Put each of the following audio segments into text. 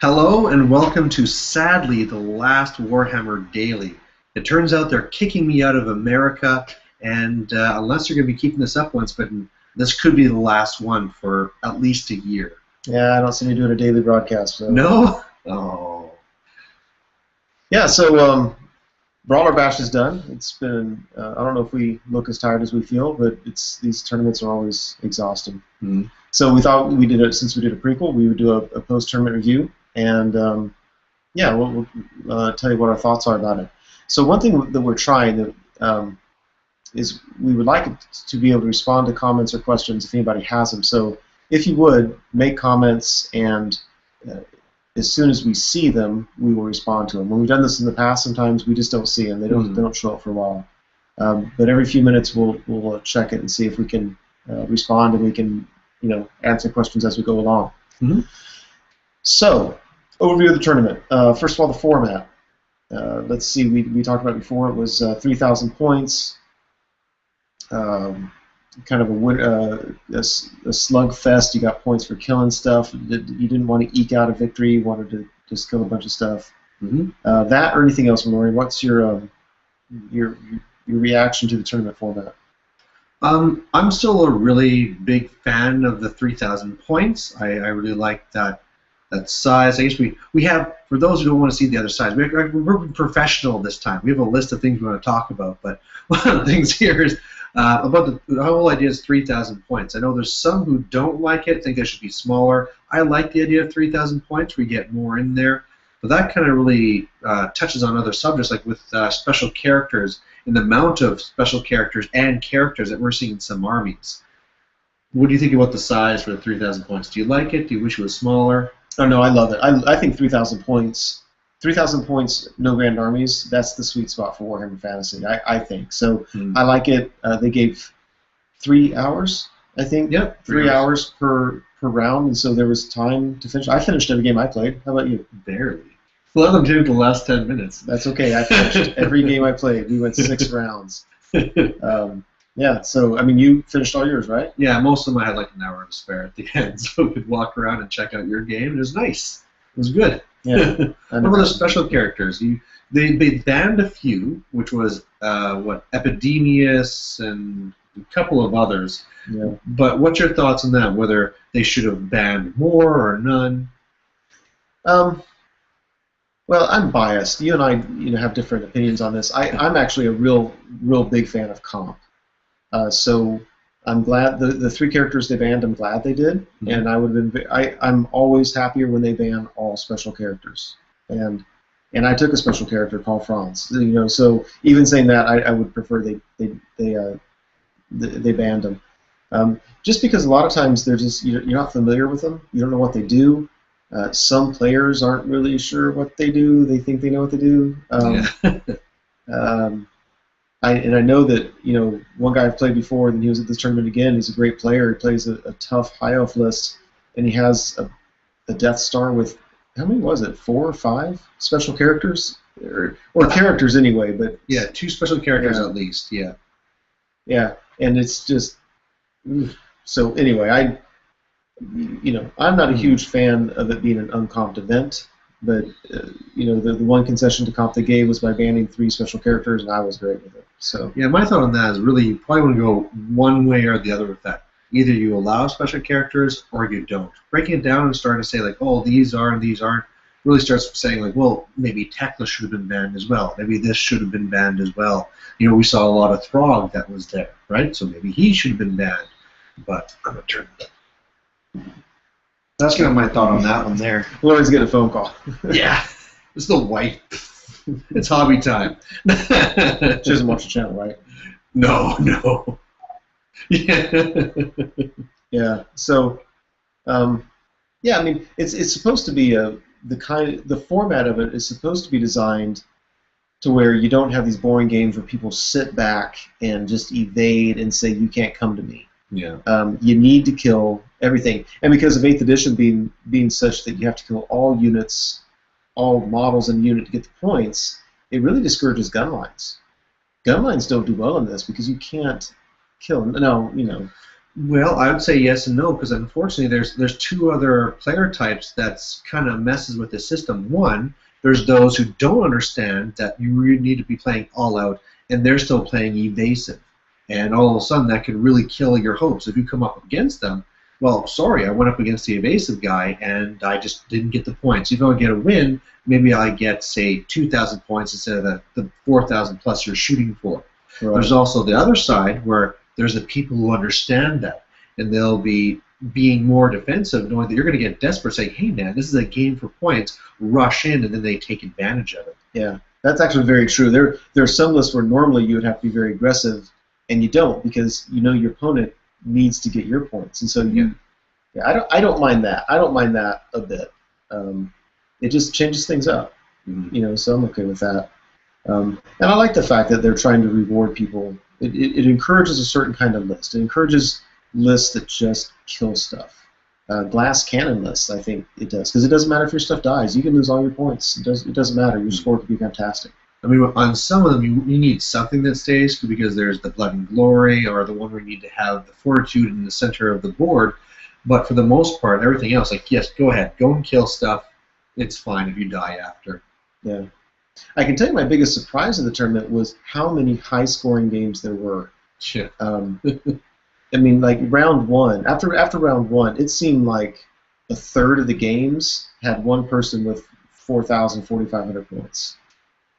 Hello and welcome to sadly the last Warhammer Daily. It turns out they're kicking me out of America, and unless you're going to be keeping this up once, but this could be the last one for at least a year. Yeah, I don't see me doing a daily broadcast. So. No? Oh. Yeah, so Brawler Bash is done. It's been, I don't know if we look as tired as we feel, but these tournaments are always exhausting. Mm-hmm. So we thought since we did a prequel, we would do a post-tournament review, and yeah, we'll tell you what our thoughts are about it. So one thing that we're trying is we would like to be able to respond to comments or questions if anybody has them. So if you would, make comments, and as soon as we see them, we will respond to them. When we've done this in the past, sometimes we just don't see them. They don't show up for a while. But every few minutes we'll check it and see if we can respond, and we can answer questions as we go along. Mm-hmm. So, overview of the tournament. First of all, the format. Let's see, we talked about it before. It was 3,000 points. Kind of a slugfest. You got points for killing stuff. You didn't want to eke out a victory. You wanted to just kill a bunch of stuff. Mm-hmm. That or anything else, Mallory? What's your reaction to the tournament format? I'm still a really big fan of the 3,000 points. I really like that size. I guess we have, for those who don't want to see the other sides, we're professional this time. We have a list of things we want to talk about, but one of the things here is about the whole idea is 3,000 points. I know there's some who don't like it, think they should be smaller. I like the idea of 3,000 points. We get more in there. But that kind of really touches on other subjects, like with special characters and the amount of special characters and characters that we're seeing in some armies. What do you think about the size for the 3,000 points? Do you like it? Do you wish it was smaller? Oh, no, I love it. I think 3,000 points. 3,000 points, no grand armies, that's the sweet spot for Warhammer Fantasy, I think. So I like it. They gave 3 hours, I think. Yep. 3 hours per round, and so there was time to finish. I finished every game I played. How about you? Barely. A lot of them did the last 10 minutes. That's okay. I finished every game I played. We went 6 rounds. Yeah, so, I mean, you finished all yours, right? Yeah, most of them I had like an hour to spare at the end, so we could walk around and check out your game. It was nice. It was good. Yeah. What about the special characters? They banned a few, which was, Epidemius and a couple of others. Yeah. But what's your thoughts on that, whether they should have banned more or none? Well, I'm biased. You and I, have different opinions on this. I'm actually a real big fan of comp. So I'm glad the 3 characters they banned. I'm glad they did, and I would have been. I'm always happier when they ban all special characters. And I took a special character called Franz. So even saying that, I would prefer they banned them. Just because a lot of times they're just you're not familiar with them. You don't know what they do. Some players aren't really sure what they do. They think they know what they do. I know that one guy I've played before, and he was at this tournament again. He's a great player. He plays a tough high elf list, and he has a Death Star with how many was it? 4 or 5 special characters, or characters anyway. But yeah, 2 special characters at least. Yeah. Yeah, and it's just so anyway. I'm not a huge fan of it being an uncomped event, but the one concession to comp they gave was by banning 3 special characters, and I was great with it. So yeah, my thought on that is really you probably want to go one way or the other with that. Either you allow special characters or you don't. Breaking it down and starting to say like, oh, these are and these aren't, really starts saying like, well, maybe Tekla should have been banned as well. Maybe this should have been banned as well. We saw a lot of Throg that was there, right? So maybe he should have been banned. But I'm gonna turn it. That's kind of my thought on that one there. Lauren's getting a phone call. Yeah, it's the wife. It's hobby time. She doesn't watch the channel, right? No. Yeah. Yeah. So, yeah. I mean, it's supposed to be the format of it is supposed to be designed to where you don't have these boring games where people sit back and just evade and say you can't come to me. Yeah. You need to kill everything, and because of 8th edition being such that you have to kill all units, all models in the unit to get the points, it really discourages gun lines. Gun lines don't do well in this because you can't kill. No, Well, I would say yes and no because unfortunately there's two other player types that's kind of messes with the system. One, there's those who don't understand that you really need to be playing all out, and they're still playing evasive, and all of a sudden that can really kill your hopes if you come up against them. Well, sorry, I went up against the evasive guy and I just didn't get the points. If I get a win, maybe I get say 2,000 points instead of the 4,000 plus you're shooting for. Right. There's also the other side where there's the people who understand that, and they'll be being more defensive, knowing that you're going to get desperate, saying, "Hey, man, this is a game for points. Rush in," and then they take advantage of it. Yeah, that's actually very true. There are some lists where normally you would have to be very aggressive, and you don't because you know your opponent needs to get your points, and so you. Yeah, I don't mind that. I don't mind that a bit. It just changes things up, you know. So I'm okay with that. And I like the fact that they're trying to reward people. It encourages a certain kind of list. It encourages lists that just kill stuff. Glass cannon lists, I think it does, because it doesn't matter if your stuff dies. You can lose all your points. It doesn't matter. Your score could be fantastic. I mean, on some of them, you need something that stays because there's the blood and glory, or the one where you need to have the fortitude in the center of the board. But for the most part, everything else, like, yes, go ahead, go and kill stuff. It's fine if you die after. Yeah. I can tell you my biggest surprise of the tournament was how many high-scoring games there were. Shit. I mean, like round one. After round one, it seemed like a third of the games had one person with 4,000, 4,500 points.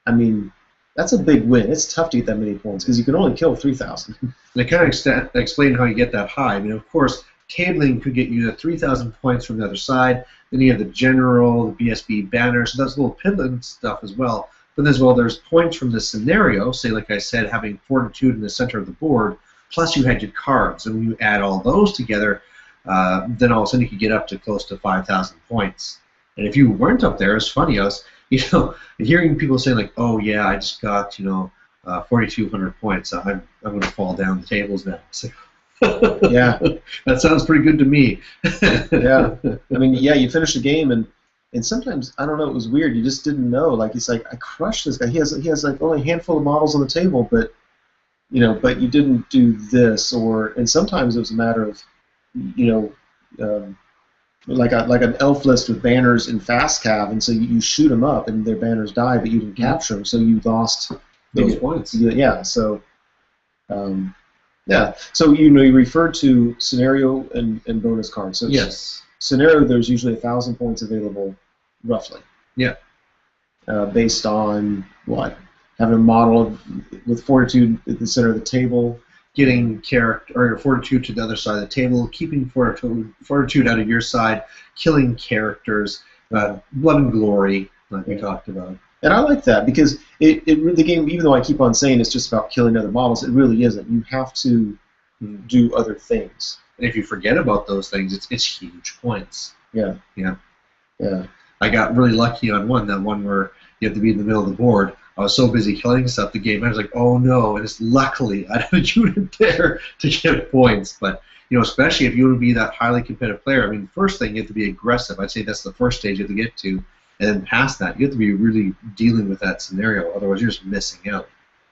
I mean, that's a big win. It's tough to get that many points because you can only kill 3,000. They kind of explain how you get that high. I mean, of course, tabling could get you the 3,000 points from the other side. Then you have the general, the BSB banner, so that's a little piddling stuff as well. But as well, there's points from the scenario, say, like I said, having fortitude in the center of the board, plus you had your cards. And when you add all those together, then all of a sudden you could get up to close to 5,000 points. And if you weren't up there, it's funny, I was, hearing people saying, like, oh, yeah, I just got, 4,200 points. I'm going to fall down the tables now. So, yeah. That sounds pretty good to me. Yeah. I mean, yeah, you finish a game, and sometimes, I don't know, it was weird. You just didn't know. Like, he's like, I crushed this guy. He has like only a handful of models on the table, but you didn't do this. And sometimes it was a matter of, like an elf list with banners in fast cav, and so you shoot them up, and their banners die, but you didn't capture them, so you lost those points. Yeah, so... yeah, so you referred to scenario and bonus cards. So yes. Scenario, there's usually 1,000 points available, roughly. Yeah. Based on what? Having a model with fortitude at the center of the table. Getting character or fortitude to the other side of the table, keeping fortitude out of your side, killing characters, blood and glory, like we talked about. And I like that because the game, even though I keep on saying it's just about killing other models, it really isn't. You have to do other things. And if you forget about those things, it's huge points. Yeah. Yeah. Yeah. I got really lucky on that one where you have to be in the middle of the board. I was so busy killing stuff the game, I was like, oh no, and it's luckily I had a unit there to get points. But, especially if you want to be that highly competitive player, I mean, the first thing, you have to be aggressive. I'd say that's the first stage you have to get to. And then past that, you have to be really dealing with that scenario. Otherwise, you're just missing out.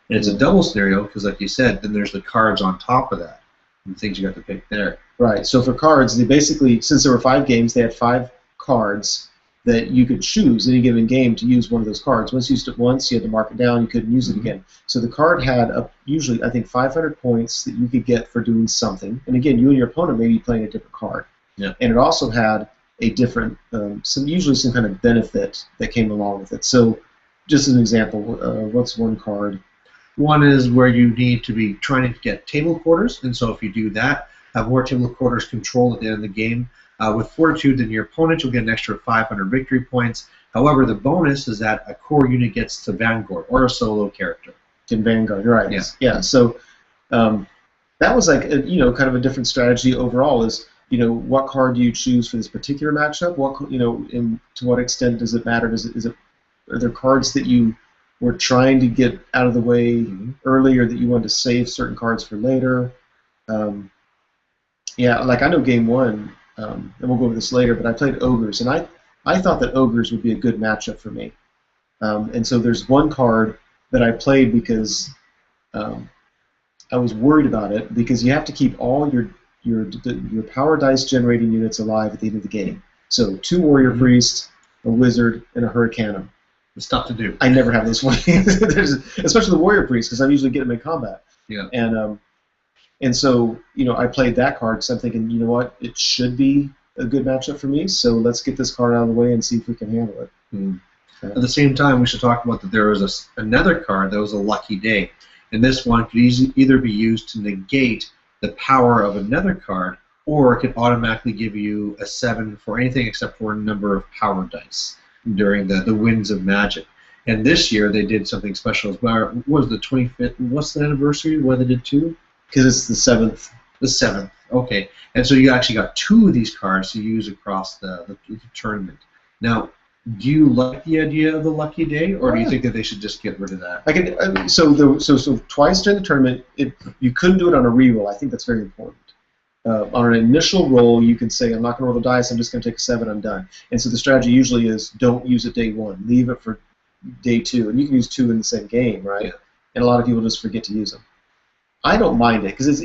And it's a double scenario because, like you said, then there's the cards on top of that and things you got to pick there. Right. So for cards, they basically, since there were 5 games, they had 5 cards that you could choose any given game to use one of those cards. Once you used it once, you had to mark it down. You couldn't use it again. So the card had usually, I think, 500 points that you could get for doing something. And again, you and your opponent may be playing a different card. Yeah. And it also had a different, usually some kind of benefit that came along with it. So, just as an example, what's one card? One is where you need to be trying to get table quarters, and so if you do that, have more table quarters control at the end of the game. With fortitude than your opponent, you'll get an extra 500 victory points. However, the bonus is that a core unit gets to Vanguard or a solo character. In Vanguard, right? Yeah. Yeah. So that was like kind of a different strategy overall. Is what card do you choose for this particular matchup? And to what extent does it matter? Are there cards that you were trying to get out of the way earlier that you wanted to save certain cards for later? Yeah, like I know game 1, and we'll go over this later, but I played Ogres, and I thought that Ogres would be a good matchup for me. And so there's one card that I played because I was worried about it, because you have to keep all your your power dice generating units alive at the end of the game. So 2 warrior priests, a wizard, and a hurricanum. It's tough to do. I never have those ones, especially the warrior priest, because I usually get them in combat. Yeah. And so I played that card because I'm thinking, you know what, it should be a good matchup for me. So let's get this card out of the way and see if we can handle it. At the same time, we should talk about that there was another card that was a lucky day, and this one could either be used to negate the power of another card, or it could automatically give you a 7 for anything except for a number of power dice during the Winds of Magic. And this year they did something special as well. What was the 25th? What's the anniversary? Why they did 2? Because it's the 7th. The 7th. Okay. And so you actually got 2 of these cards to use across the tournament. Now, do you like the idea of the lucky day, or do you think that they should just get rid of that? So twice during the tournament, you couldn't do it on a reroll. I think that's very important. On an initial roll, you can say, I'm not going to roll the dice, I'm just going to take a 7, I'm done. And so the strategy usually is don't use it day 1, leave it for day 2, and you can use 2 in the same game, right? Yeah. And a lot of people just forget to use them. I don't mind it because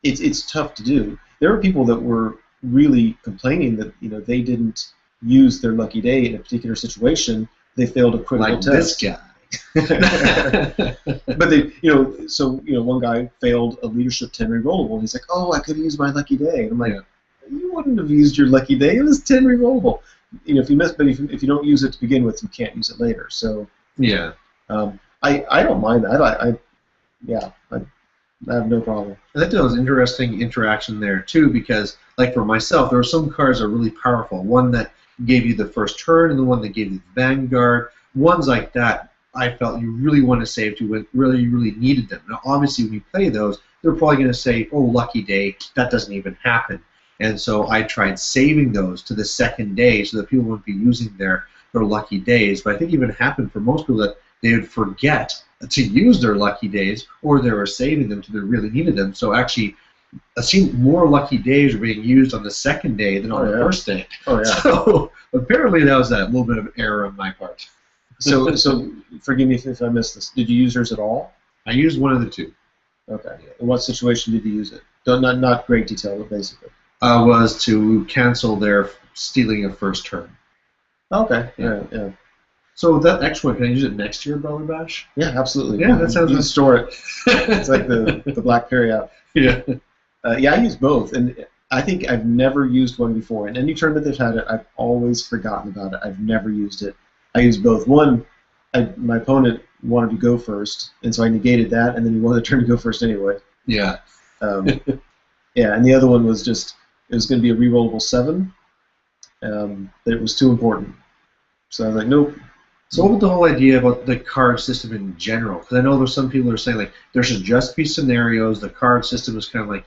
it's tough to do. There are people that were really complaining that they didn't use their lucky day in a particular situation. They failed a critical test. This guy. But one guy failed a leadership 10 rerollable, and he's like, "Oh, I could have used my lucky day." And I'm like, "You wouldn't have used your lucky day. It was 10 rerollable. If you miss, but if you don't use it to begin with, you can't use it later." So yeah, I don't mind that. I have no problem. I think there was interesting interaction there too, because like for myself, there were some cards that are really powerful. One that gave you the first turn, and the one that gave you the Vanguard. Ones like that, I felt you really want to save to when really needed them. Now, obviously, when you play those, they're probably going to say, "Oh, lucky day." That doesn't even happen. And so I tried saving those to the second day so that people wouldn't be using their lucky days. But I think it even happened for most people that they would forget to use their lucky days, or they were saving them till they really needed them. So actually, it seemed more lucky days were being used on the second day than on the first day. Oh yeah. So apparently that was a little bit of an error on my part. So forgive me if I missed this. Did you use yours at all? I used one of the 2. Okay. In what situation did you use it? Not great detail, but basically. Was to cancel their stealing a first turn. Okay. Yeah. So that extra one, can I use it next year, Brawler Bash? Yeah, absolutely. Yeah, that sounds you good. Can store it. It's like the Blackberry app. Yeah. I use both, and I think I've never used one before. In any tournament that's had it, I've always forgotten about it. I've never used it. I used both. One, my opponent wanted to go first, and so I negated that, and then he wanted the turn to go first anyway. Yeah. Yeah, and the other one was just, it was going to be a rerollable 7, but it was too important. So I was like, nope. So what was the whole idea about the card system in general? Because I know there's some people who are saying, like, there should just be scenarios. The card system is kind of like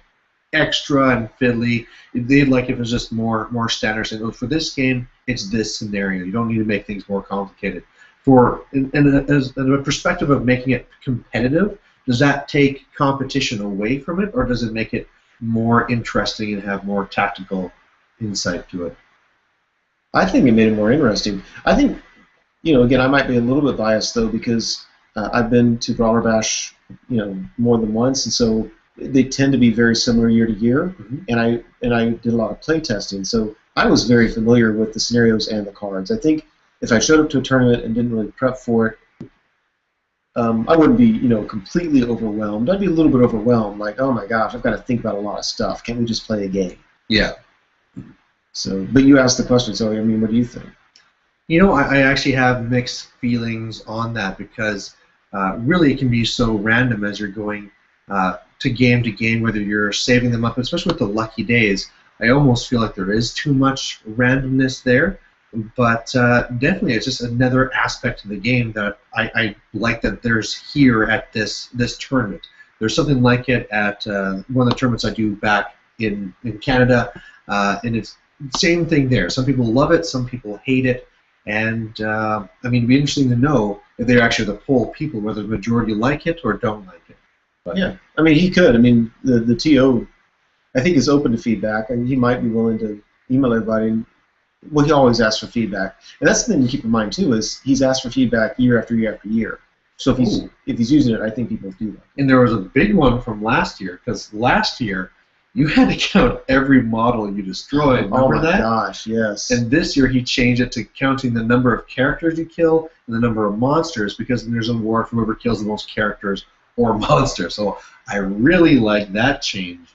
extra and fiddly. They'd like if it was just more standard. Saying, oh, for this game, it's this scenario. You don't need to make things more complicated. In a perspective of making it competitive, does that take competition away from it, or does it make it more interesting and have more tactical insight to it? I think it made it more interesting. I think, again, I might be a little bit biased though, because I've been to Brawler Bash, more than once, and so they tend to be very similar year to year. Mm-hmm. And I did a lot of play testing, so I was very familiar with the scenarios and the cards. I think if I showed up to a tournament and didn't really prep for it, I wouldn't be, completely overwhelmed. I'd be a little bit overwhelmed, like, oh my gosh, I've got to think about a lot of stuff. Can't we just play a game? Yeah. So, but you asked the question, so I mean, what do you think? I actually have mixed feelings on that, because really it can be so random as you're going to game, whether you're saving them up, especially with the lucky days. I almost feel like there is too much randomness there, but definitely it's just another aspect of the game that I like that there's here at this tournament. There's something like it at one of the tournaments I do back in Canada, and it's same thing there. Some people love it, some people hate it, and it'd be interesting to know if they're actually the poll people, whether the majority like it or don't like it. But, yeah, he could. The TO, I think, is open to feedback, and he might be willing to email everybody. Well, he always asks for feedback, and that's the thing to keep in mind too, is he's asked for feedback year after year after year. So if he's using it, I think people do that. And there was a big one from last year, because last year you had to count every model you destroyed. Remember oh my that? gosh, yes. And this year he changed it to counting the number of characters you kill and the number of monsters, because there's a reward for whoever kills the most characters or monsters. So I really like that change.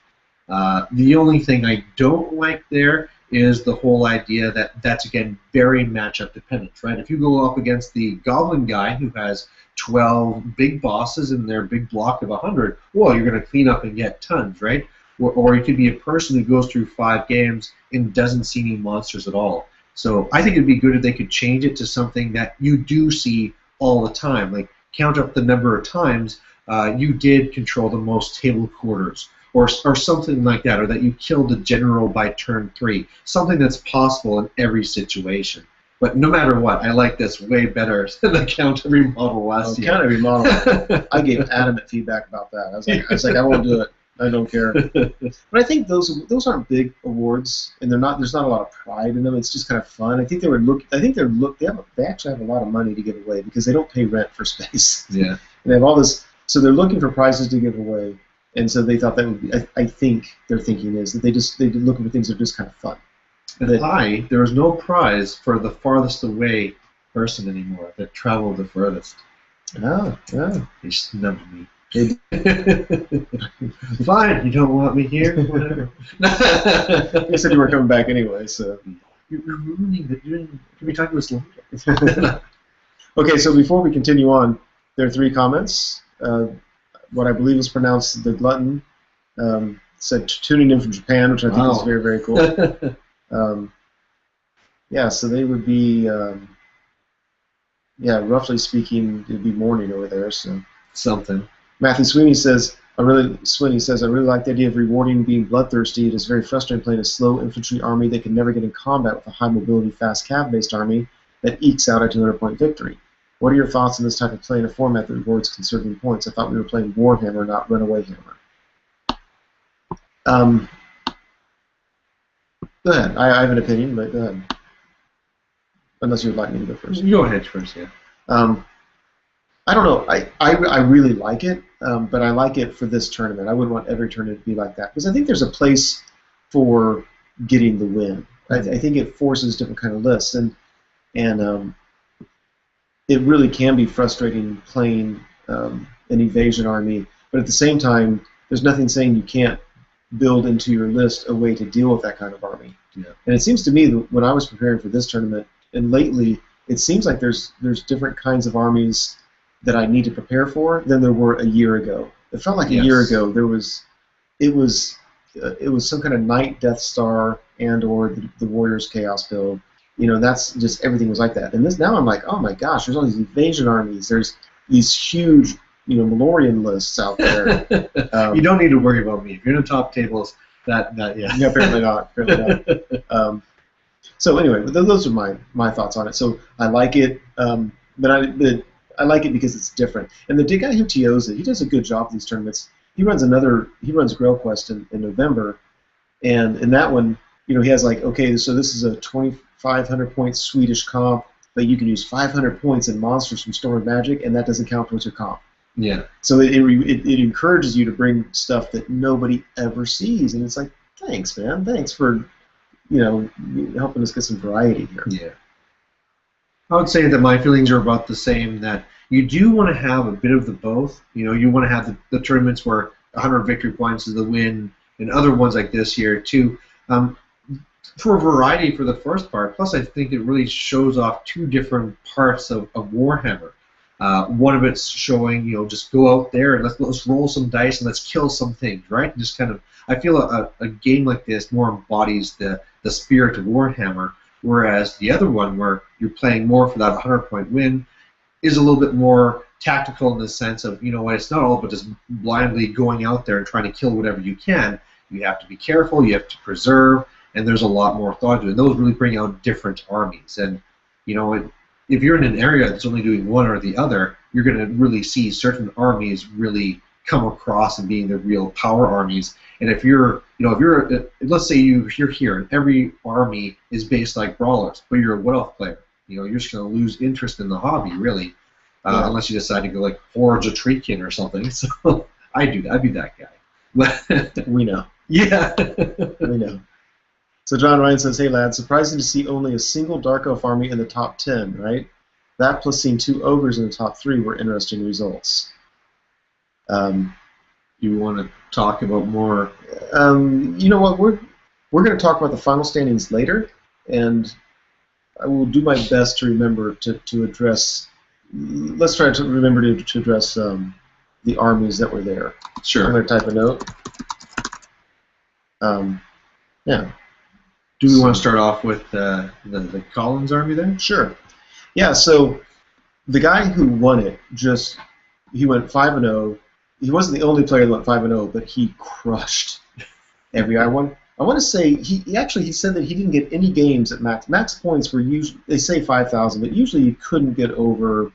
The only thing I don't like there is the whole idea that that's, again, very matchup dependent, right? If you go up against the Goblin guy who has 12 big bosses in their big block of 100, well, you're going to clean up and get tons, right? Or it could be a person who goes through 5 games and doesn't see any monsters at all. So I think it'd be good if they could change it to something that you do see all the time, like count up the number of times you did control the most table quarters, or something like that, or that you killed the general by turn 3, something that's possible in every situation. But no matter what, I like this way better than the count every model last year. Count every model. I gave adamant feedback about that. I was like, I won't do it. I don't care. But I think those aren't big awards, and there's not a lot of pride in them. It's just kind of fun. I think they actually have a lot of money to give away because they don't pay rent for space. Yeah. And they have all this, so they're looking for prizes to give away, and so they thought that would be. I think their thinking is that they're looking for things that are just kind of fun. There is no prize for the farthest away person anymore that traveled the furthest. Oh. They snubbed me. Fine, you don't want me here? Whatever. You said you were coming back anyway, so. You're ruining the dream. Can we talk about this later? Okay, so before we continue on, there are 3 comments. What I believe is pronounced the Glutton said tuning in from Japan, which I think is very, very cool. Yeah, so they would be, roughly speaking, it would be morning over there. So something. Matthew Sweeney says, I really like the idea of rewarding being bloodthirsty. It is very frustrating playing a slow infantry army that can never get in combat with a high mobility, fast cav-based army that ekes out a 200-point victory. What are your thoughts on this type of play in a format that rewards conserving points? I thought we were playing Warhammer, not Runaway Hammer. Go ahead. I have an opinion, but go ahead. Unless you would like me to go first. Go ahead first, yeah. I don't know. I really like it, but I like it for this tournament. I wouldn't want every tournament to be like that because I think there's a place for getting the win. I think it forces different kind of lists, and it really can be frustrating playing an evasion army. But at the same time, there's nothing saying you can't build into your list a way to deal with that kind of army. Yeah. And it seems to me that when I was preparing for this tournament, and lately, it seems like there's different kinds of armies that I need to prepare for than there were a year ago. It felt like a year ago it was some kind of Knight Death Star or the Warriors Chaos build. That's just everything was like that. And now I'm like, oh my gosh, there's all these evasion armies. There's these huge Malorian lists out there. You don't need to worry about me. If you're in the top tables, yeah. Yeah, apparently not. So anyway, those are my thoughts on it. So I like it, but I like it because it's different. And the guy who TOs it, he does a good job with these tournaments. He runs Grail Quest in November, and in that one, he has so this is a 2,500 point Swedish comp, but you can use 500 points in monsters from Storm of Magic, and that doesn't count towards your comp. Yeah. So it encourages you to bring stuff that nobody ever sees, and it's like, thanks, man. Thanks for helping us get some variety here. Yeah. I would say that my feelings are about the same, that you do want to have a bit of the both. You want to have the tournaments where 100 victory points is the win, and other ones like this here too, for variety for the first part. Plus, I think it really shows off 2 different parts of Warhammer. One of it's showing, just go out there and let's roll some dice and let's kill some things, right? Just kind of, I feel a game like this more embodies the spirit of Warhammer, whereas the other one, where you're playing more for that 100-point win, is a little bit more tactical in the sense of, it's not all about just blindly going out there and trying to kill whatever you can. You have to be careful, you have to preserve, and there's a lot more thought to it. And those really bring out different armies. And, if you're in an area that's only doing one or the other, you're going to really see certain armies really come across and being the real power armies. And if you're, let's say you're here and every army is based like Brawlers, but you're a Wood Elf player, you're just going to lose interest in the hobby, really, unless you decide to go like Forge a Treekin or something. So I'd be that guy. We know. Yeah. We know. So John Ryan says, hey lad, surprising to see only a single Dark Elf army in the top 10, right? That plus seeing 2 ogres in the top 3 were interesting results. You want to talk about more? You know what? We're going to talk about the final standings later, and I will do my best to remember to address. Let's try to remember to address the armies that were there. Sure. I'm going to type a note. Yeah. Do we want to start off with the Collins army then? Sure. Yeah. So the guy who won it he went 5-0. He wasn't the only player that went 5-0, but he crushed every other one. I want to say he said that he didn't get any games at max. Max points were usually, they say 5,000, but usually you couldn't get over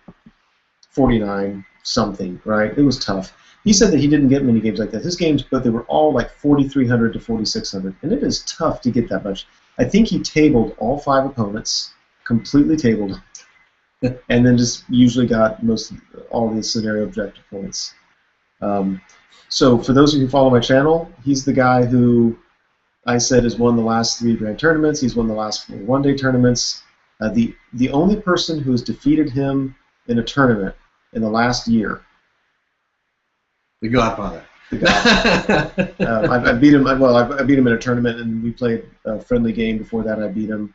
49 something, right? It was tough. He said that he didn't get many games like that. His games, but they were all like 4,300 to 4,600, and it is tough to get that much. I think he tabled all 5 opponents, completely tabled, and then just usually got all the scenario objective points. So for those of you who follow my channel, he's the guy who I said has won the last 3 grand tournaments. He's won the last 4 one-day tournaments. The only person who has defeated him in a tournament in the last year. The Godfather. The Godfather. I beat him. Well, I beat him in a tournament, and we played a friendly game before that. I beat him.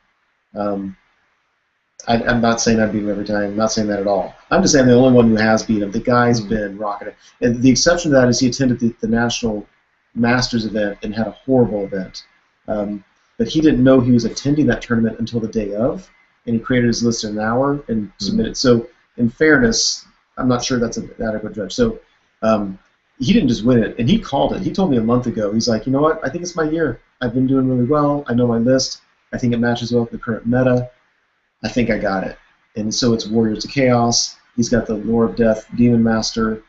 I'm not saying I beat him every time. I'm not saying that at all. I'm just saying the only one who has beat him. The guy's been rocking it. And the exception to that is he attended the National Masters event and had a horrible event. But he didn't know he was attending that tournament until the day of, and he created his list in an hour and submitted. So, in fairness, I'm not sure that's an adequate judge. So, he didn't just win it, and he called it. He told me a month ago. He's like, you know what? I think it's my year. I've been doing really well. I know my list. I think it matches well with the current meta. I think I got it. And so it's Warriors of Chaos. He's got the Lore of Death, Demon Master,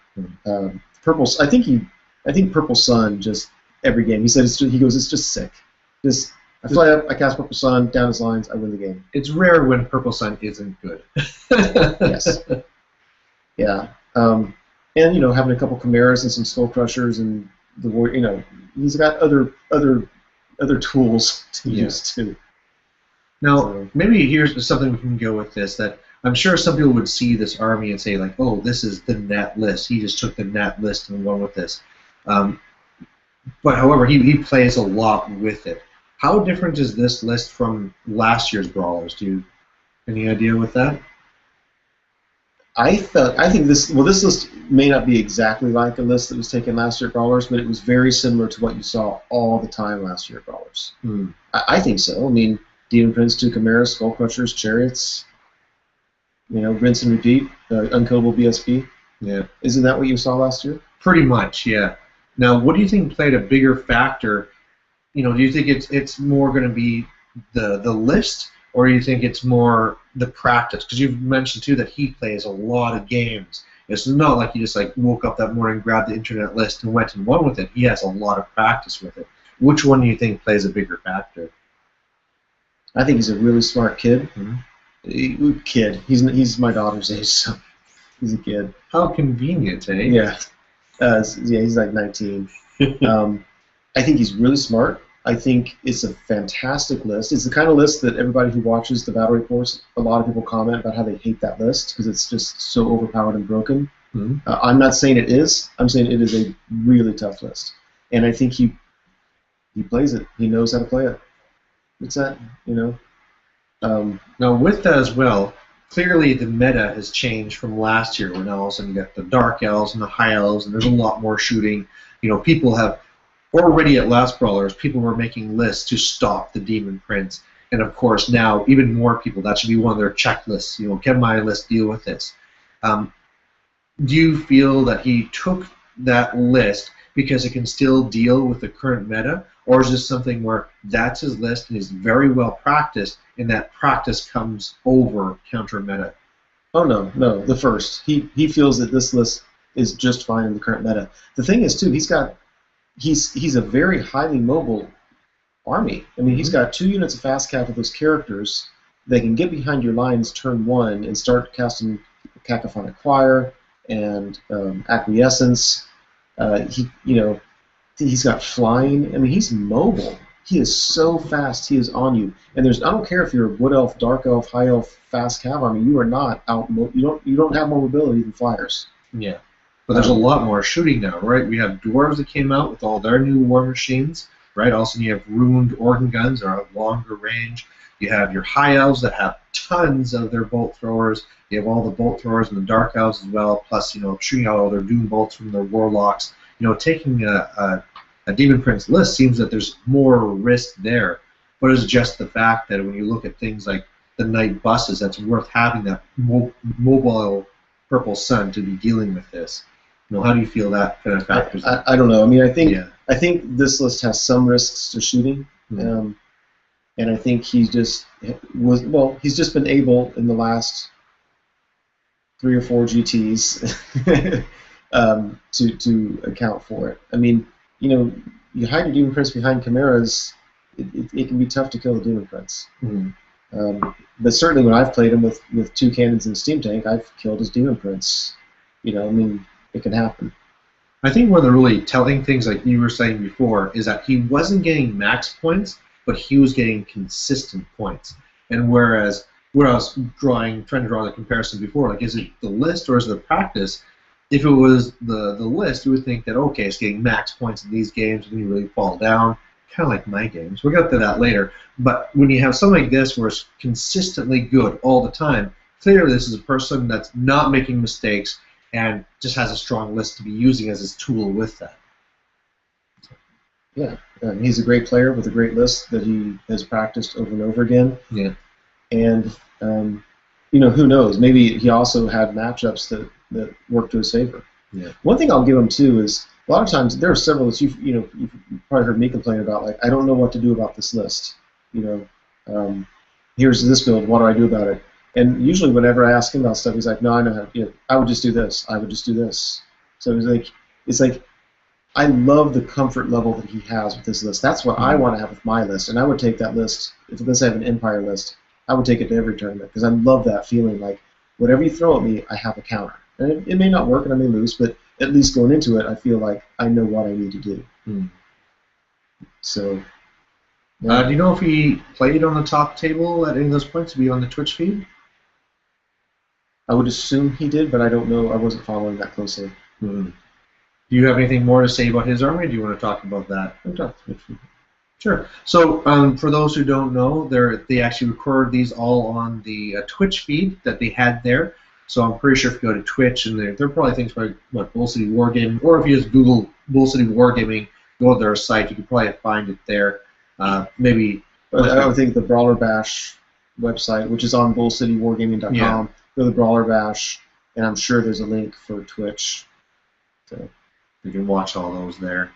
Purple. I think Purple Sun just every game. He said it's just sick. I fly up, I cast Purple Sun down his lines, I win the game. It's rare when Purple Sun isn't good. Yes. Yeah. And having a couple Chimeras and some Skull Crushers and the Warrior. He's got other tools to use too. Now, maybe here's something we can go with this, that I'm sure some people would see this army and say, like, oh, this is the net list. He just took the net list and won with this. But, however, he plays a lot with it. How different is this list from last year's Brawlers? Any idea with that? I think this list may not be exactly like a list that was taken last year at Brawlers, but it was very similar to what you saw all the time last year at Brawlers. I think so. I mean, Demon Prince, 2 Chimeras, Skull Crushers, Chariots, rinse and repeat, unkillable BSP. Yeah. Isn't that what you saw last year? Pretty much, yeah. Now, what do you think played a bigger factor? Do you think it's more going to be the list, or do you think it's more the practice? Because you've mentioned too that he plays a lot of games. It's not like he just woke up that morning, grabbed the internet list, and went and won with it. He has a lot of practice with it. Which one do you think plays a bigger factor? I think he's a really smart kid. Kid. He's my daughter's age, so he's a kid. How convenient, eh? Yeah. He's like 19. I think he's really smart. I think it's a fantastic list. It's the kind of list that everybody who watches the battle reports, a lot of people comment about how they hate that list because it's just so overpowered and broken. I'm not saying it is. I'm saying it is a really tough list. And I think he plays it. He knows how to play it. It's that, Now, with that as well, clearly the meta has changed from last year, where now all of a sudden you got the Dark Elves and the High Elves, and there's a lot more shooting. People have already at last Brawlers, people were making lists to stop the Demon Prince, and of course now even more people. That should be one of their checklists. Can my list deal with this? Do you feel that he took that list because it can still deal with the current meta, or is this something where that's his list and he's very well practiced, and that practice comes over counter meta? Oh no, the first. He feels that this list is just fine in the current meta. The thing is too, he's a very highly mobile army. I mean, he's got 2 units of fast cap with those characters. They can get behind your lines turn 1 and start casting Cacophonic Choir and Acquiescence. He's got flying. I mean, he's mobile. He is so fast. He is on you. And I don't care if you're a wood elf, dark elf, high elf, fast cav army. You are not out. You don't have more mobility than flyers. Yeah. But there's a lot more shooting now, right? We have dwarves that came out with all their new war machines, right? Also, you have ruined organ guns that are at longer range. You have your high elves that have tons of their bolt throwers. You have all the bolt throwers and the dark elves as well. Plus, shooting out all their doom bolts from their warlocks. Taking a Demon Prince list seems that there's more risk there. But it's just the fact that when you look at things like the night buses, that's worth having that mobile Purple Sun to be dealing with this. How do you feel that kind of factors? I don't know. I mean, I think this list has some risks to shooting, and I think he's just been able in the last 3 or 4 GTs to account for it. I mean, you hide a Demon Prince behind Chimeras, it can be tough to kill the Demon Prince. But certainly when I've played him with 2 cannons and a steam tank, I've killed his Demon Prince. I mean, it can happen. I think one of the really telling things, like you were saying before, is that he wasn't getting max points, but he was getting consistent points. And whereas where I was trying to draw the comparison before, like, is it the list or is it the practice? If it was the list, you would think that, okay, it's getting max points in these games, and then you really fall down, kind of like my games. We'll get to that later. But when you have something like this where it's consistently good all the time, clearly this is a person that's not making mistakes and just has a strong list to be using as his tool with that. Yeah, he's a great player with a great list that he has practiced over and over again. Yeah. And, who knows? Maybe he also had matchups that worked to his favor. Yeah. One thing I'll give him, too, is a lot of times there are several that you've probably heard me complain about, like, I don't know what to do about this list. Here's this build, what do I do about it? And usually whenever I ask him about stuff, he's like, no, I know how to, I would just do this. I would just do this. So it's like I love the comfort level that he has with this list. That's what I want to have with my list. And I would take that list, if let's say I have an Empire list, I would take it to every tournament because I love that feeling like whatever you throw at me, I have a counter. And it may not work and I may lose, but at least going into it, I feel like I know what I need to do. So, do you know if he played on the top table at any of those points to be on the Twitch feed? I would assume he did, but I don't know. I wasn't following that closely. Do you have anything more to say about his army? Or do you want to talk about that? Sure. So for those who don't know, they actually recorded these all on the Twitch feed that they had there. So I'm pretty sure if you go to Twitch, and there are probably things like Bull City Wargaming, or if you just Google Bull City Wargaming, go to their site, you can probably find it there. Maybe. I would think the Brawler Bash website, which is on bullcitywargaming.com. Yeah. Go to the Brawler Bash, and I'm sure there's a link for Twitch. So you can watch all those there.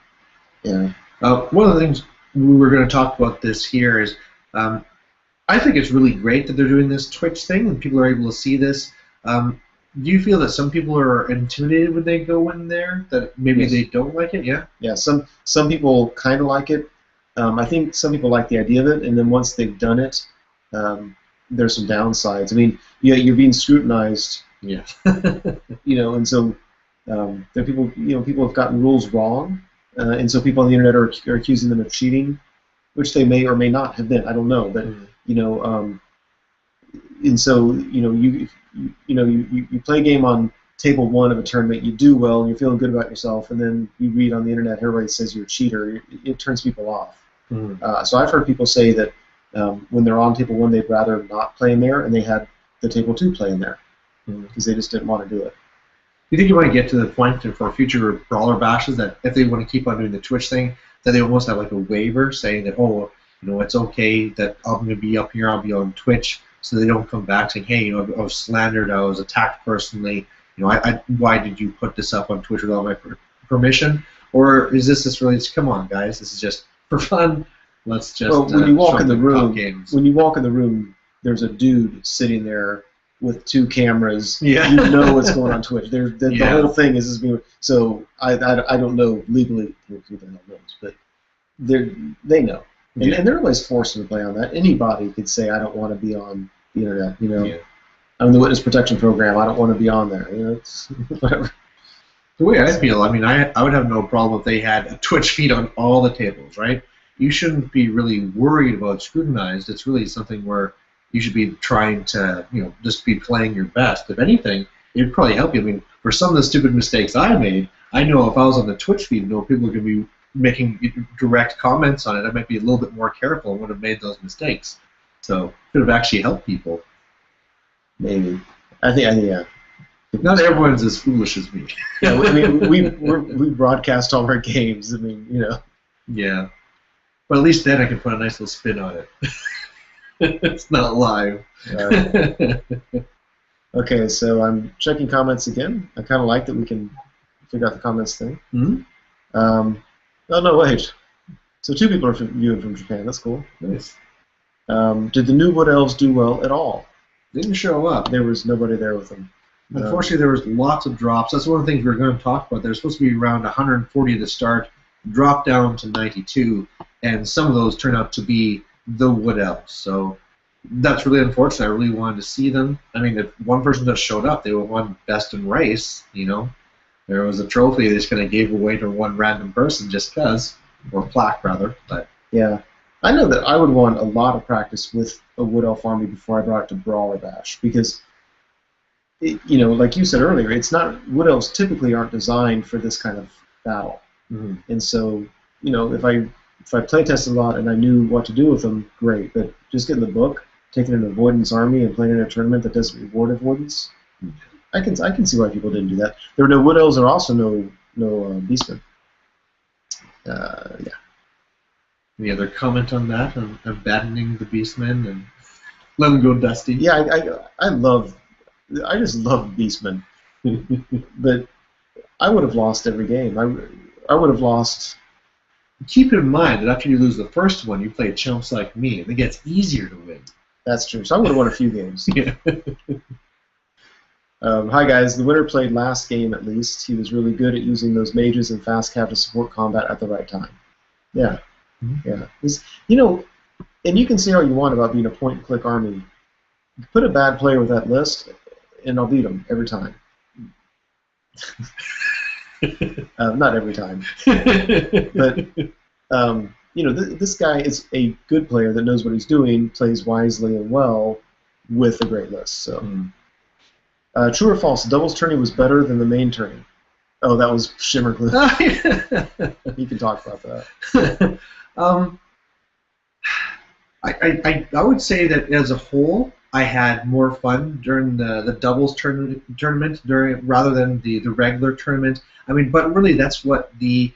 Yeah. One of the things we were going to talk about this here is I think it's really great that they're doing this Twitch thing and people are able to see this. Do you feel that some people are intimidated when they go in there, that maybe they don't like it? Yeah? Yeah, some people kind of like it. I think some people like the idea of it, and then once they've done it, there's some downsides. I mean, you're being scrutinized. Yeah. And so there are people. People have gotten rules wrong, and so people on the internet are accusing them of cheating, which they may or may not have been. I don't know, but and so you play a game on table 1 of a tournament, you do well, and you're feeling good about yourself, and then you read on the internet everybody says you're a cheater. It turns people off. So I've heard people say that when they're on table 1, they'd rather not play in there, and they had the table 2 play in there because they just didn't want to do it. Do you think you want to get to the point for future Brawler Bashes that if they want to keep on doing the Twitch thing, that they almost have like a waiver saying that, it's okay that I'm going to be up here, I'll be on Twitch, so they don't come back saying, hey, I was slandered, I was attacked personally, why did you put this up on Twitch without my permission? Or is this really just, come on, guys, this is just for fun, let's just when you walk in the room, games. When you walk in the room, there's a dude sitting there with 2 cameras. Yeah. You know what's going on Twitch. The whole thing is being. So I don't know legally who the hell knows, but they know, and they're always forced to play on that. Anybody could say I don't want to be on the internet. I'm in the Witness Protection Program. I don't want to be on there. It's whatever. The way I feel, I mean, I would have no problem if they had a Twitch feed on all the tables, right? You shouldn't be really worried about scrutinized. It's really something where you should be trying to, just be playing your best. If anything, it would probably help you. I mean, for some of the stupid mistakes I made, I know if I was on the Twitch feed, people are going to be making direct comments on it. I might be a little bit more careful and would have made those mistakes. So it could have actually helped people. Maybe. I think, yeah. Not everyone's as foolish as me. Yeah, I mean, we broadcast all our games. I mean, Yeah. But at least then I can put a nice little spin on it. It's not live. Okay, so I'm checking comments again. I kind of like that we can figure out the comments thing. Mm-hmm. Oh, no, wait. So 2 people are viewing from Japan. That's cool. Nice. Did the new Wood Elves do well at all? They didn't show up. There was nobody there with them. Unfortunately, there was lots of drops. That's one of the things we were going to talk about. There's supposed to be around 140 to start, drop down to 92, and some of those turn out to be the Wood Elves. So that's really unfortunate. I really wanted to see them. I mean, if one person just showed up, they would have won best in race, There was a trophy they just kind of gave away to one random person just because, or plaque, rather. But yeah. I know that I would want a lot of practice with a Wood Elf army before I brought it to Brawler Bash, because like you said earlier, it's not Wood Elves typically aren't designed for this kind of battle, and so if I play tested a lot and I knew what to do with them, great. But just getting the book, taking an avoidance army and playing in a tournament that doesn't reward avoidance, I can see why people didn't do that. There were no Wood Elves, or also no Beastmen. Yeah. Any other comment on that, on abandoning the Beastmen and let them go dusty? Yeah, I just love Beastmen, but I would have lost every game. I would have lost. Keep in mind that after you lose the first one, you play chumps like me, and it gets easier to win. That's true. So I would have won a few games. Yeah. Hi guys, the winner played last game at least. He was really good at using those mages and fast cap to support combat at the right time. Yeah, yeah. And you can say all you want about being a point-and-click army. Put a bad player with that list, and I'll beat him every time. Not every time, but this guy is a good player that knows what he's doing, plays wisely and well with a great list. So, true or false? Doubles tourney was better than the main tourney. Oh, that was Shimmer Glue. You can talk about that. I would say that as a whole, I had more fun during the doubles tournament rather than the regular tournament. I mean, but really that's what the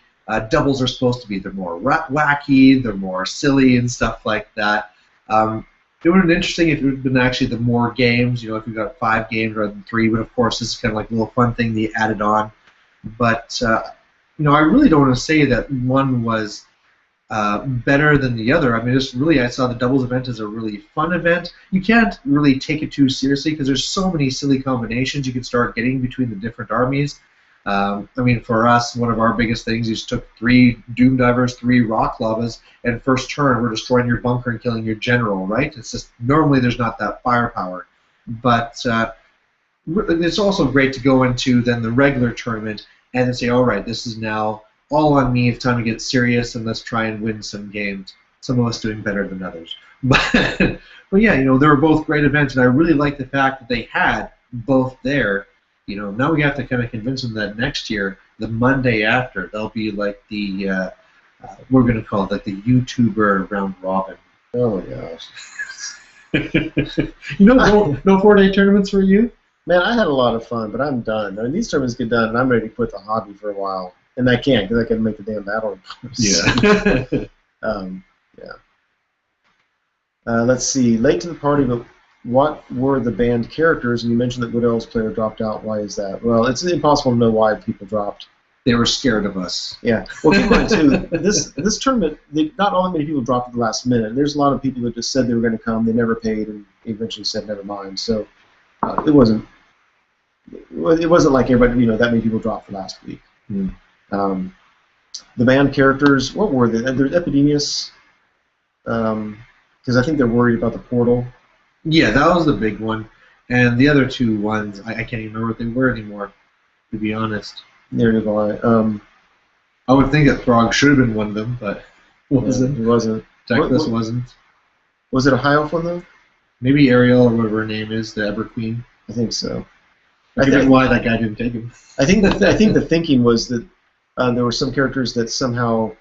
doubles are supposed to be. They're more wacky, they're more silly and stuff like that. It would have been interesting if it had been actually the more games, if you got 5 games rather than 3, but of course this is kind of like a little fun thing they added on. But, I really don't want to say that one was better than the other. I mean, I saw the doubles event as a really fun event. You can't really take it too seriously because there's so many silly combinations you can start getting between the different armies. I mean, for us, one of our biggest things is took 3 Doom Divers, 3 Rock Lavas, and first turn we're destroying your bunker and killing your general, right? It's just, normally there's not that firepower. But it's also great to go into then the regular tournament and then say, all right, this is now all on me. It's time to get serious and let's try and win some games. Some of us doing better than others. But yeah, they were both great events, and I really like the fact that they had both there. Now we have to kind of convince them that next year, the Monday after, they'll be like the, we're going to call it like the YouTuber round robin. Oh my gosh. No 4-day tournaments for you? Man, I had a lot of fun, but I'm done. I mean, these tournaments get done, and I'm ready to quit the hobby for a while. And I can't, because I can make the damn battle reports. Yeah. Yeah. Let's see. Late to the party, but what were the banned characters? And you mentioned that Wood Elves player dropped out. Why is that? Well, it's impossible to know why people dropped. They were scared of us. Yeah. Well, keep in mind, too, this tournament, not all that many people dropped at the last minute. There's a lot of people that just said they were going to come, they never paid, and eventually said never mind. So it wasn't like everybody, that many people dropped for last week. The banned characters, what were they? There's Epidemius, because I think they're worried about the portal. Yeah, that was the big one. And the other 2 ones, I can't even remember what they were anymore, to be honest. Neither do I. I would think that Throg should have been one of them, but wasn't. He wasn't. Teclis wasn't. Was it a high elf one though? Maybe Ariel or whatever her name is, the Ever Queen. I think so. I forget why that guy didn't take him. I think the thinking was that there were some characters that somehow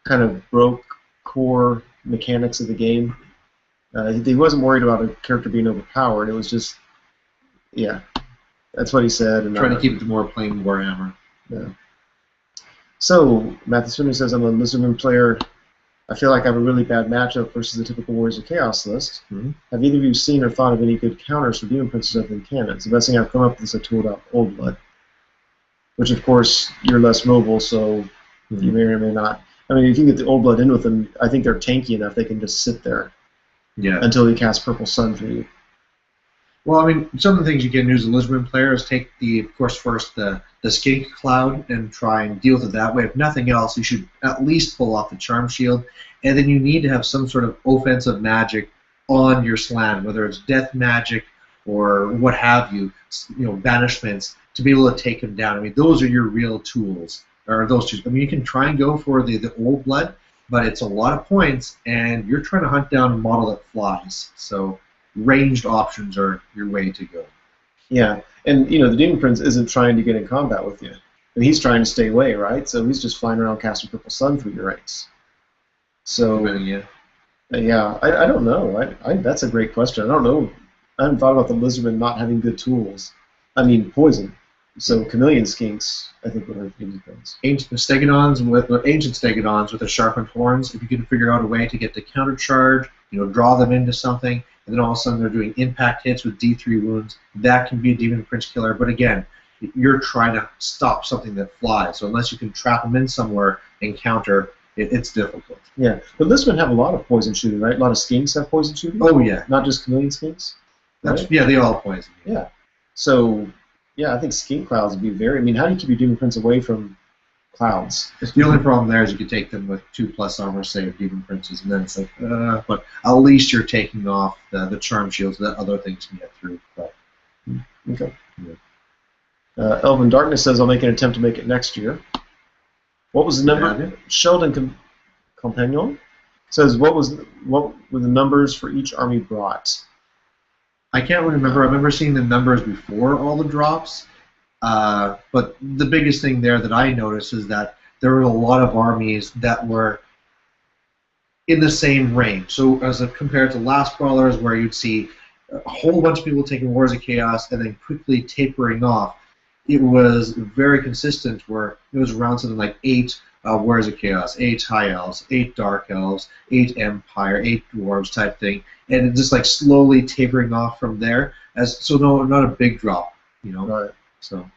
kind of broke core mechanics of the game. He wasn't worried about a character being overpowered. It was just, yeah, that's what he said. And trying to keep it to more plain Warhammer. Yeah. So Matthew Sweeney says, I'm a Lizardman player. I feel like I have a really bad matchup versus the typical Warriors of Chaos list. Mm-hmm. Have either of you seen or thought of any good counters for Demon Princes other than cannons? The best thing I've come up with is a tooled out Old Blood, which of course you're less mobile, so you may or may not. I mean, if you get the Old Blood in with them, I think they're tanky enough they can just sit there until you cast Purple Sun for you. Well, I mean, some of the things you can do as a Lizardman player is take of course, first the Skink Cloud and try and deal with it that way. If nothing else, you should at least pull off the Charm Shield, and then you need to have some sort of offensive magic on your slam, whether it's death magic or what have you, banishments, to be able to take them down. I mean, those are your real tools, or those two. I mean, you can try and go for the Old Blood, but it's a lot of points, and you're trying to hunt down a model that flies. So ranged options are your way to go. Yeah, and the Demon Prince isn't trying to get in combat with you, and he's trying to stay away, right? So he's just flying around casting Purple Sun through your ranks. So I don't know. That's a great question. I don't know. I haven't thought about the Lizardman not having good tools. I mean, poison. So chameleon skinks, I think, would hurt Demon Prince. Ancient Stegodons with the sharpened horns. If you can figure out a way to get the counter charge, draw them into something, and then all of a sudden they're doing impact hits with D3 wounds, that can be a Demon Prince killer. But again, you're trying to stop something that flies. So unless you can trap them in somewhere and counter, it's difficult. Yeah, but Lizardmen have a lot of poison shooting, right? A lot of skinks have poison shooting. Oh yeah, not just chameleon skinks. Right? Yeah, they all have poison. Yeah. So yeah, I think skink clouds would be very. I mean, how do you keep your Demon Prince away from clouds? The only problem there is you could take them with 2+ armor save Demon Princes, and then it's like, but at least you're taking off the charm shields that other things can get through. But, okay. Yeah. Elven Darkness says, I'll make an attempt to make it next year. What was the number? Yeah. Sheldon Compagnon says, what were the numbers for each army brought? I can't remember. I remember seeing the numbers before all the drops. But the biggest thing there that I noticed is that there were a lot of armies that were in the same range. So compared to last Brawlers, where you'd see a whole bunch of people taking Wars of Chaos and then quickly tapering off, it was very consistent where it was around something like 8 Wars of Chaos, 8 High Elves, 8 Dark Elves, 8 Empire, 8 Dwarves type thing, and it just like slowly tapering off from there. Not a big drop, Right. So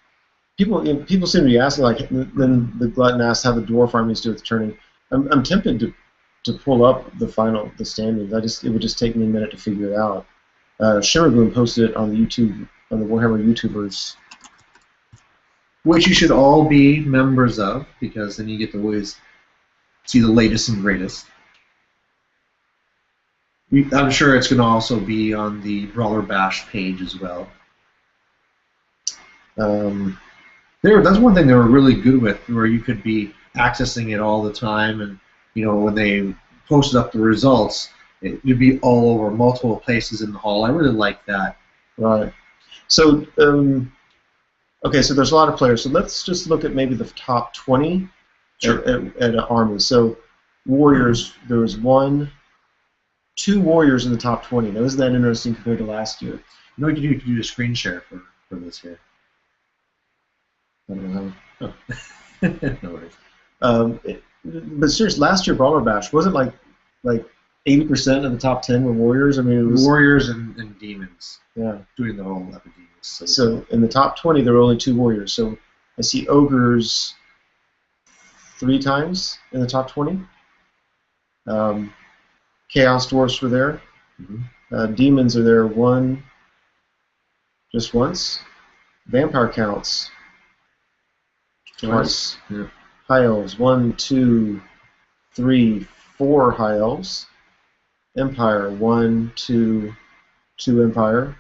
people seem to be asking, like, then the Glutton asked how the dwarf armies do with turning. I'm tempted to pull up the standings. It would just take me a minute to figure it out. Shimmerboom posted it on the Warhammer YouTubers, which you should all be members of, because then you get to always see the latest and greatest. I'm sure it's going to also be on the Brawler Bash page as well. That's one thing they were really good with, where you could be accessing it all the time, and when they posted up the results, you'd be all over multiple places in the hall. I really like that. Right. So, okay, so there's a lot of players. So let's just look at maybe the top 20 Sure. at an army. So Warriors, there was 2 Warriors in the top 20. Now, isn't that interesting compared to last year? You could do a screen share for this here. I don't know how. Oh. No worries. But seriously, last year Brawler Bash wasn't like 80% of the top 10 were Warriors. I mean, it was Warriors and Demons. Yeah. Doing the whole Epidemics. So in the top 20, there were only 2 Warriors. So I see Ogres 3 times in the top 20. Chaos Dwarfs were there. Mm-hmm. Demons are there just once. Vampire counts twice. Yeah. High Elves, 1, 2, 3, 4 High Elves. Empire, 1, 2, 2 Empire.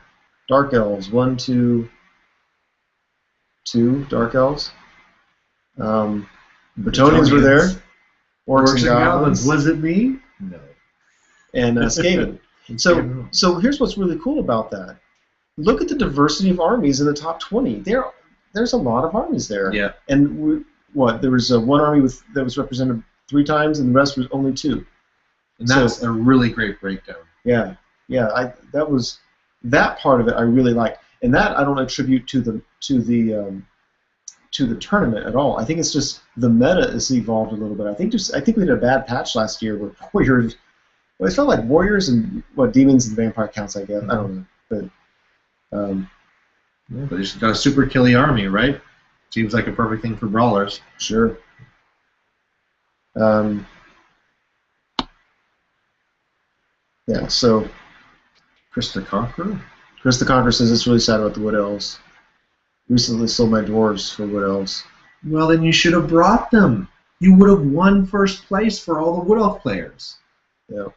Dark Elves, 1, 2, 2 Dark Elves. Bretonians were there. Orcs and Goblins. Was it me? No. And Skaven. So here's what's really cool about that. Look at the diversity of armies in the top 20. There's a lot of armies there. Yeah. And there was one army that was represented 3 times, and the rest was only 2. And that's a really great breakdown. Yeah. That part of it I really liked, and that I don't attribute to the tournament at all. I think it's just the meta has evolved a little bit. I think we had a bad patch last year where warriors. Well, it felt like warriors and demons and vampire counts. I guess I don't know, but. But he's got a super killy army, right? Seems like a perfect thing for brawlers. Sure. Yeah, so Chris the Conqueror? Chris the Conqueror says it's really sad about the Wood Elves. Recently sold my dwarves for Wood Elves. Well, then you should have brought them. You would have won first place for all the Wood Elf players. Yeah.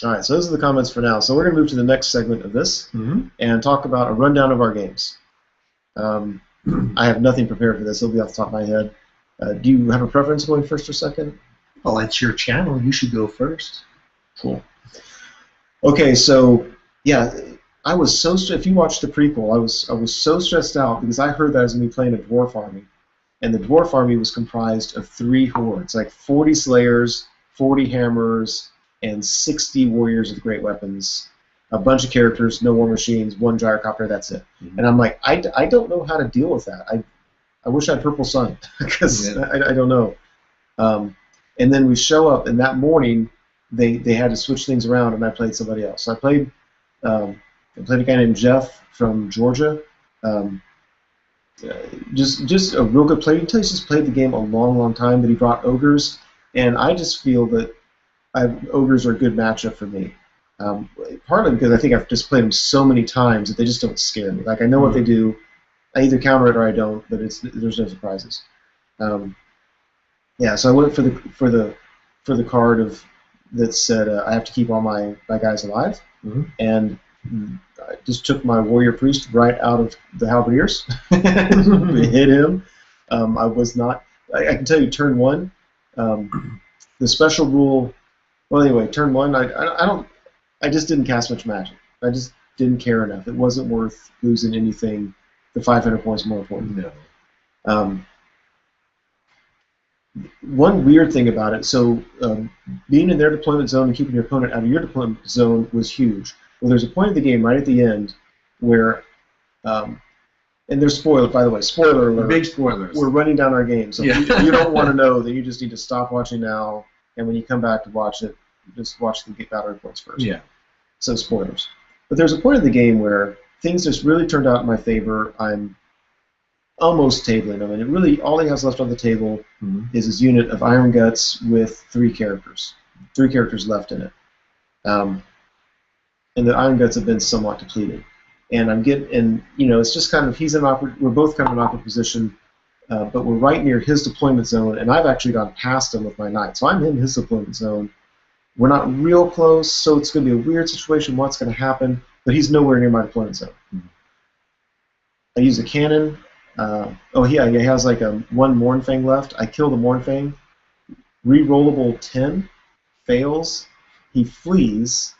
All right, so those are the comments for now. So we're going to move to the next segment of this and talk about a rundown of our games. I have nothing prepared for this. It'll be off the top of my head. Do you have a preference going first or second? Well, it's your channel. You should go first. Cool. Okay, so yeah, I was so if you watched the prequel, I was so stressed out because I heard that I was going to be playing a dwarf army, and the dwarf army was comprised of 3 hordes, like 40 slayers, 40 hammers, and 60 warriors with great weapons, a bunch of characters, no war machines, 1 gyrocopter, that's it. And I'm like, I don't know how to deal with that. I wish I had Purple Sun because I don't know. And then we show up, and that morning they had to switch things around, and I played somebody else. So I played a guy named Jeff from Georgia. Just a real good player. You can tell he's just played the game a long, long time, but he brought ogres, and I just feel that ogres are a good matchup for me. Partly because I think I've just played them so many times that they just don't scare me. Like I know what they do. I either counter it or I don't, but there's no surprises. Yeah, so I went for the card that said I have to keep all my guys alive, and I just took my warrior priest right out of the halberdiers, hit him. I was not. I can tell you, turn 1, the special rule. Well, anyway, turn 1, I just didn't cast much magic. I just didn't care enough. It wasn't worth losing anything. The 500 points more important. No. One weird thing about it, so being in their deployment zone and keeping your opponent out of your deployment zone was huge. Well, there's a point of the game right at the end where, and there's spoiler, by the way, spoiler alert. Big spoilers. We're running down our game, so if you don't want to know, then you just need to stop watching now. And when you come back to watch it, just watch the battle reports first. Yeah. So spoilers. But there's a point in the game where things just really turned out in my favor. I'm almost tabling them, and it really all he has left on the table is his unit of Iron Guts with 3 characters. 3 characters left in it. And the Iron Guts have been somewhat depleted. And it's just kind of we're both kind of in an awkward position. But we're right near his deployment zone, and I've actually gone past him with my knight. So I'm in his deployment zone. We're not real close, so it's going to be a weird situation. What's going to happen? But he's nowhere near my deployment zone. I use a cannon. He has like a 1 Mournfang left. I kill the Mournfang. Rerollable 10. Fails. He flees.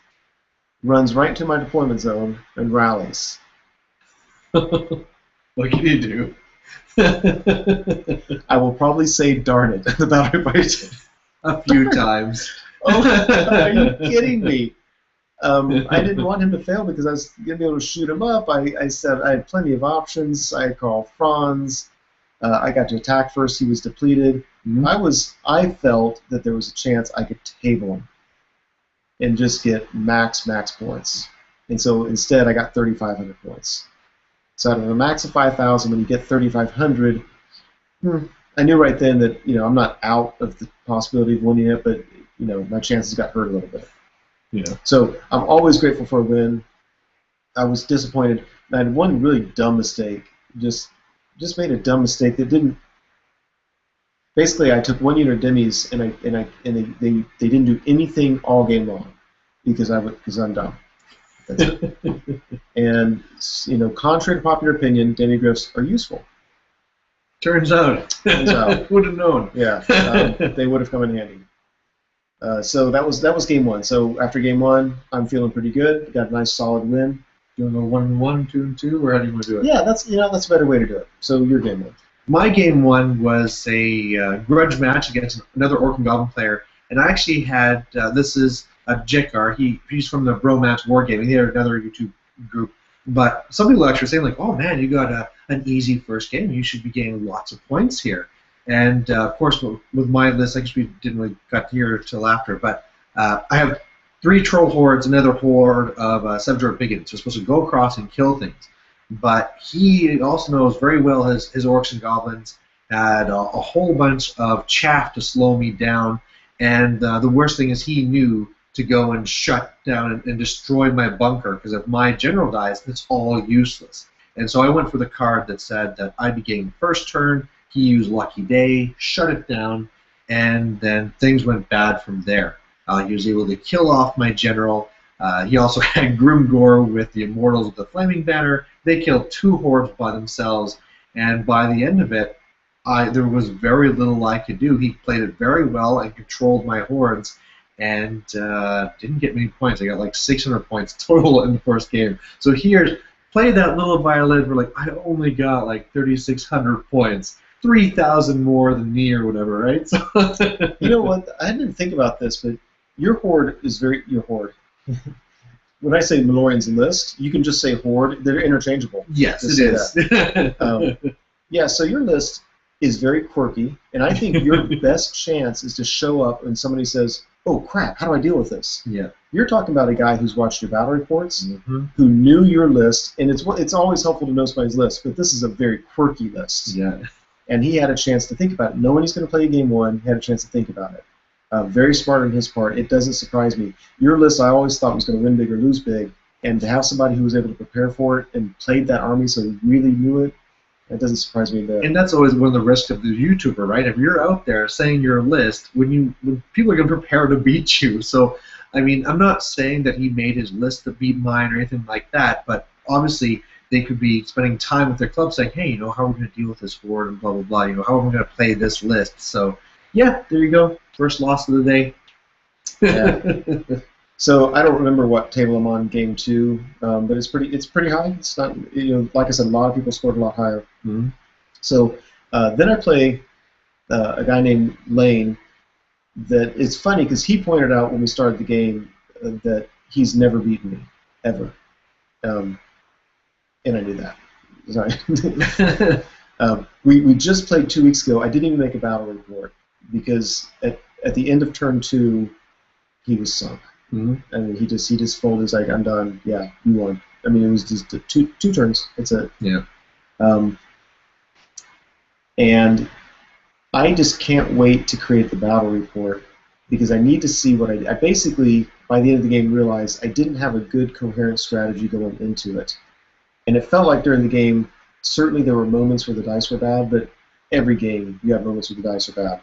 Runs right to my deployment zone and rallies. What can you do? I will probably say darn it in the battle fight a few times. Oh, are you kidding me? I didn't want him to fail because I was going to be able to shoot him up. I said I had plenty of options. I called Franz. I got to attack first. He was depleted. I felt that there was a chance I could table him and just get max points. And so instead I got 3,500 points. So out of a max of 5,000, when you get 3,500, I knew right then that I'm not out of the possibility of winning it, but my chances got hurt a little bit. So I'm always grateful for a win. I was disappointed. I had one really dumb mistake. Just made a dumb mistake that didn't. Basically, I took 1 unit of demis and they didn't do anything all game long because I'm dumb. That's it. And contrary to popular opinion, demigriffs are useful. Turns out. Turns out. Would have known. Yeah, they would have come in handy. So that was game one. So after game one, I'm feeling pretty good. Got a nice solid win. Do you want to go 1-1, 2-2, or how do you want to do it? Yeah, that's a better way to do it. So your game one. My game one was a grudge match against another Orc and Goblin player, and I actually had this is Jekar. He's from the Bromance Wargaming. They're another YouTube group. But some people actually were saying like, "Oh man, you got an easy first game. You should be getting lots of points here." And of course, with my list, I guess we didn't really cut here till after. But I have 3 troll hordes, another horde of 7-droid bigots. They're supposed to go across and kill things. But he also knows very well his orcs and goblins had a whole bunch of chaff to slow me down. And the worst thing is he knew to go and shut down and destroy my bunker, because if my general dies, it's all useless. And so I went for the card that said that I'd be getting first turn. He used Lucky Day, shut it down, and then things went bad from there. He was able to kill off my general. He also had Grimgore with the Immortals with the Flaming Banner. They killed 2 hordes by themselves, and by the end of it, there was very little I could do. He played it very well and controlled my hordes, and didn't get many points. I got like 600 points total in the first game. So here, play that little violin for like, I only got like 3,600 points. 3,000 more than me or whatever, right? So you know what? I didn't think about this, but your horde is your horde. When I say Malorian's list, you can just say horde. They're interchangeable. Yes, it is. Yeah, so your list is very quirky, and I think your best chance is to show up and somebody says, "Oh crap, how do I deal with this?" Yeah. You're talking about a guy who's watched your battle reports, mm-hmm. who knew your list, and it's always helpful to know somebody's list, but this is a very quirky list. Yeah. And he had a chance to think about it. Knowing he's going to play game one, he had a chance to think about it. Very smart on his part. It doesn't surprise me. Your list, I always thought was going to win big or lose big, and to have somebody who was able to prepare for it and played that army so he really knew it, that doesn't surprise me a bit. And that's always one of the risks of the YouTuber, right? If you're out there saying your list, when people are going to prepare to beat you. So, I mean, I'm not saying that he made his list to beat mine or anything like that, but obviously they could be spending time with their club saying, hey, how are we going to deal with this horde and blah, blah, blah. How are we going to play this list? So, yeah, there you go. First loss of the day. Yeah. So I don't remember what table I'm on game 2, but it's pretty high. It's not, like I said, a lot of people scored a lot higher. Mm-hmm. So then I play a guy named Lane. That it's funny because he pointed out when we started the game that he's never beaten me ever. And I knew that. Sorry. We just played 2 weeks ago. I didn't even make a battle report because at the end of turn 2, he was sunk. Mm-hmm. I mean, he just folded. He's like, I'm done. Yeah, you won. I mean, it was just two turns. That's it. Yeah. And I just can't wait to create the battle report because I need to see what I basically, by the end of the game, realized I didn't have a good coherent strategy going into it. And it felt like during the game, certainly there were moments where the dice were bad, but every game you have moments where the dice are bad.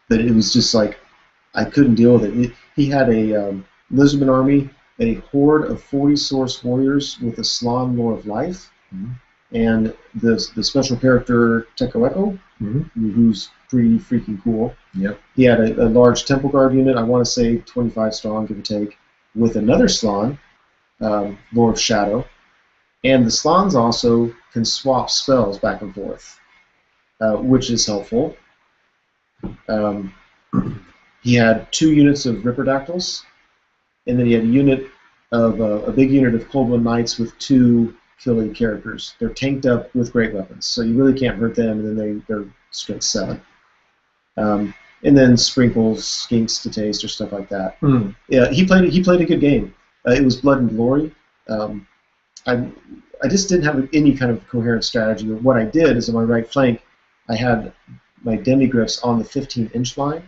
But it was just like, I couldn't deal with it. He had a Lizardman army and a horde of 40 source warriors with a Slan Lore of Life, mm-hmm. and the special character Tekoeko, mm-hmm. who's pretty freaking cool. Yep. He had a large Temple Guard unit, I want to say 25 strong, give or take, with another Slan, Lore of Shadow, and the Slans also can swap spells back and forth, which is helpful. He had 2 units of Ripperdactyls, and then he had a big unit of Coldwind Knights with 2 killing characters. They're tanked up with great weapons, so you really can't hurt them, and then they're strength 7. And then sprinkles skinks to taste or stuff like that. Mm. Yeah, he played a good game. It was Blood and Glory. I just didn't have any kind of coherent strategy. What I did is on my right flank, I had my Demigryphs on the 15-inch line.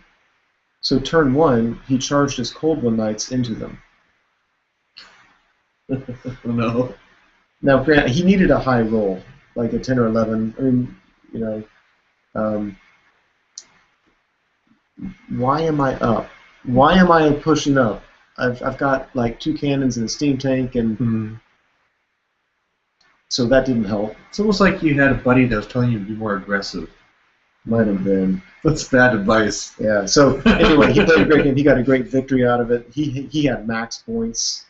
So turn 1, he charged his Coldwind Knights into them. No. Now, granted, he needed a high roll, like a 10 or 11. I mean, why am I up? Why am I pushing up? I've got like 2 cannons and a steam tank, and so that didn't help. It's almost like you had a buddy that was telling you to be more aggressive. Might have been. That's bad advice. Yeah. So anyway, he played a great game. He got a great victory out of it. He had max points.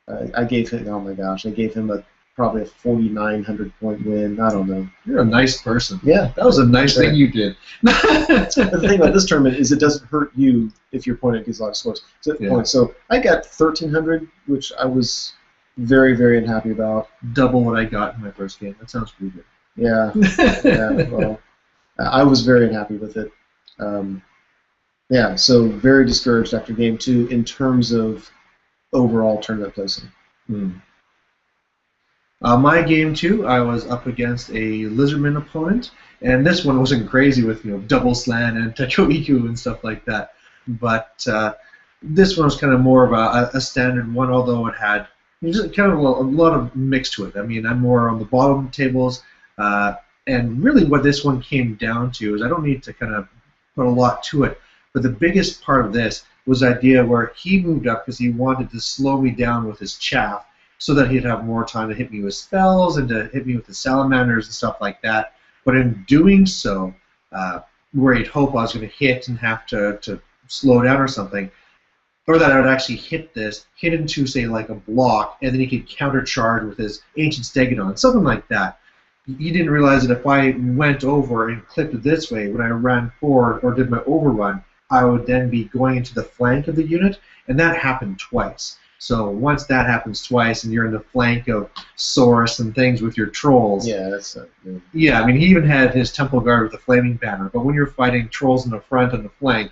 I gave him. Oh my gosh! I gave him probably a 4,900 point win. I don't know. You're a nice person. Yeah. That was a nice thing you did. The thing about this tournament is it doesn't hurt you if your opponent gets a lot of scores. Points. So I got 1,300, which I was very, very unhappy about. Double what I got in my first game. That sounds pretty good. Yeah. Yeah. Well, I was very unhappy with it. Yeah. So very discouraged after game 2 in terms of overall tournament placing. My game 2, I was up against a Lizardman opponent, and this one wasn't crazy with double slam and Techo Iku and stuff like that. But this one was kind of more of a standard one, although it had just kind of a lot of mix to it. I mean, I'm more on the bottom tables, and really what this one came down to is I don't need to kind of put a lot to it, but the biggest part of this was the idea where he moved up because he wanted to slow me down with his chaff so that he'd have more time to hit me with spells and to hit me with the salamanders and stuff like that. But in doing so, where he'd hope I was going to hit and have to slow down or something, or that I would actually hit into, say, like a block, and then he could countercharge with his Ancient Stegodon, something like that. He didn't realize that if I went over and clipped it this way, when I ran forward or did my overrun, I would then be going into the flank of the unit, and that happened twice. So once that happens twice, and you're in the flank of Saurus and things with your trolls. Yeah, that's not good. Yeah, I mean, he even had his Temple Guard with a flaming banner, but when you're fighting trolls in the front and the flank,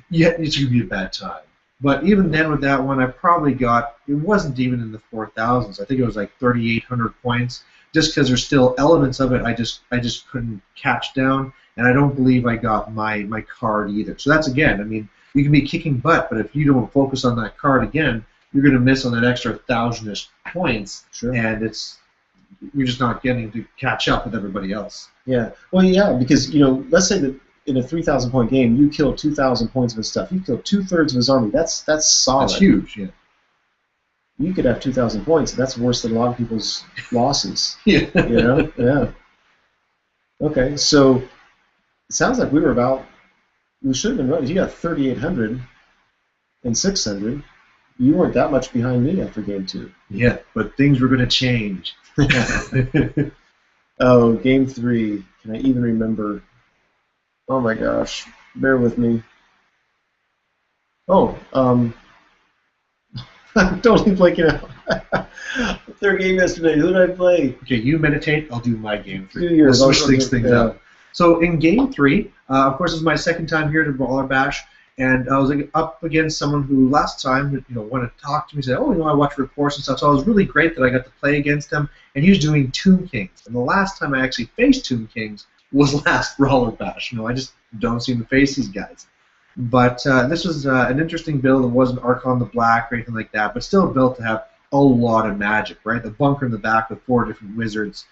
yeah, it's going to be a bad time. But even then with that one, I probably got, it wasn't even in the 4,000s. I think it was like 3,800 points, just because there's still elements of it I just couldn't catch down, and I don't believe I got my card either. So that's, again, I mean, you can be kicking butt, but if you don't focus on that card again, you're going to miss on that extra 1,000-ish points, Sure. And you're just not getting to catch up with everybody else. Yeah. Well, yeah, because, let's say that in a 3,000-point game, you kill 2,000 points of his stuff. You kill 2/3 of his army. That's solid. That's huge, yeah. You could have 2,000 points. That's worse than a lot of people's losses. Yeah. Yeah. Okay, so it sounds like we should have been right. You got 3,800 and 600. You weren't that much behind me after game 2. Yeah, but things were going to change. Oh, game 3. Can I even remember? Oh my gosh. Bear with me. Oh, I'm totally blanking out. Third game yesterday. Who did I play? Okay, you meditate. I'll do my game 3. Do yours. We'll switch things yeah. up. So in game 3, of course, this is my second time here to Brawler Bash, and I was up against someone who last time, wanted to talk to me, said, "Oh, I watch reports and stuff." So it was really great that I got to play against him, and he was doing Tomb Kings. And the last time I actually faced Tomb Kings was last Brawler Bash. I just don't seem to face these guys. But this was an interesting build. It wasn't Archon the Black or anything like that, but still built to have a lot of magic, right? The bunker in the back with 4 different wizards.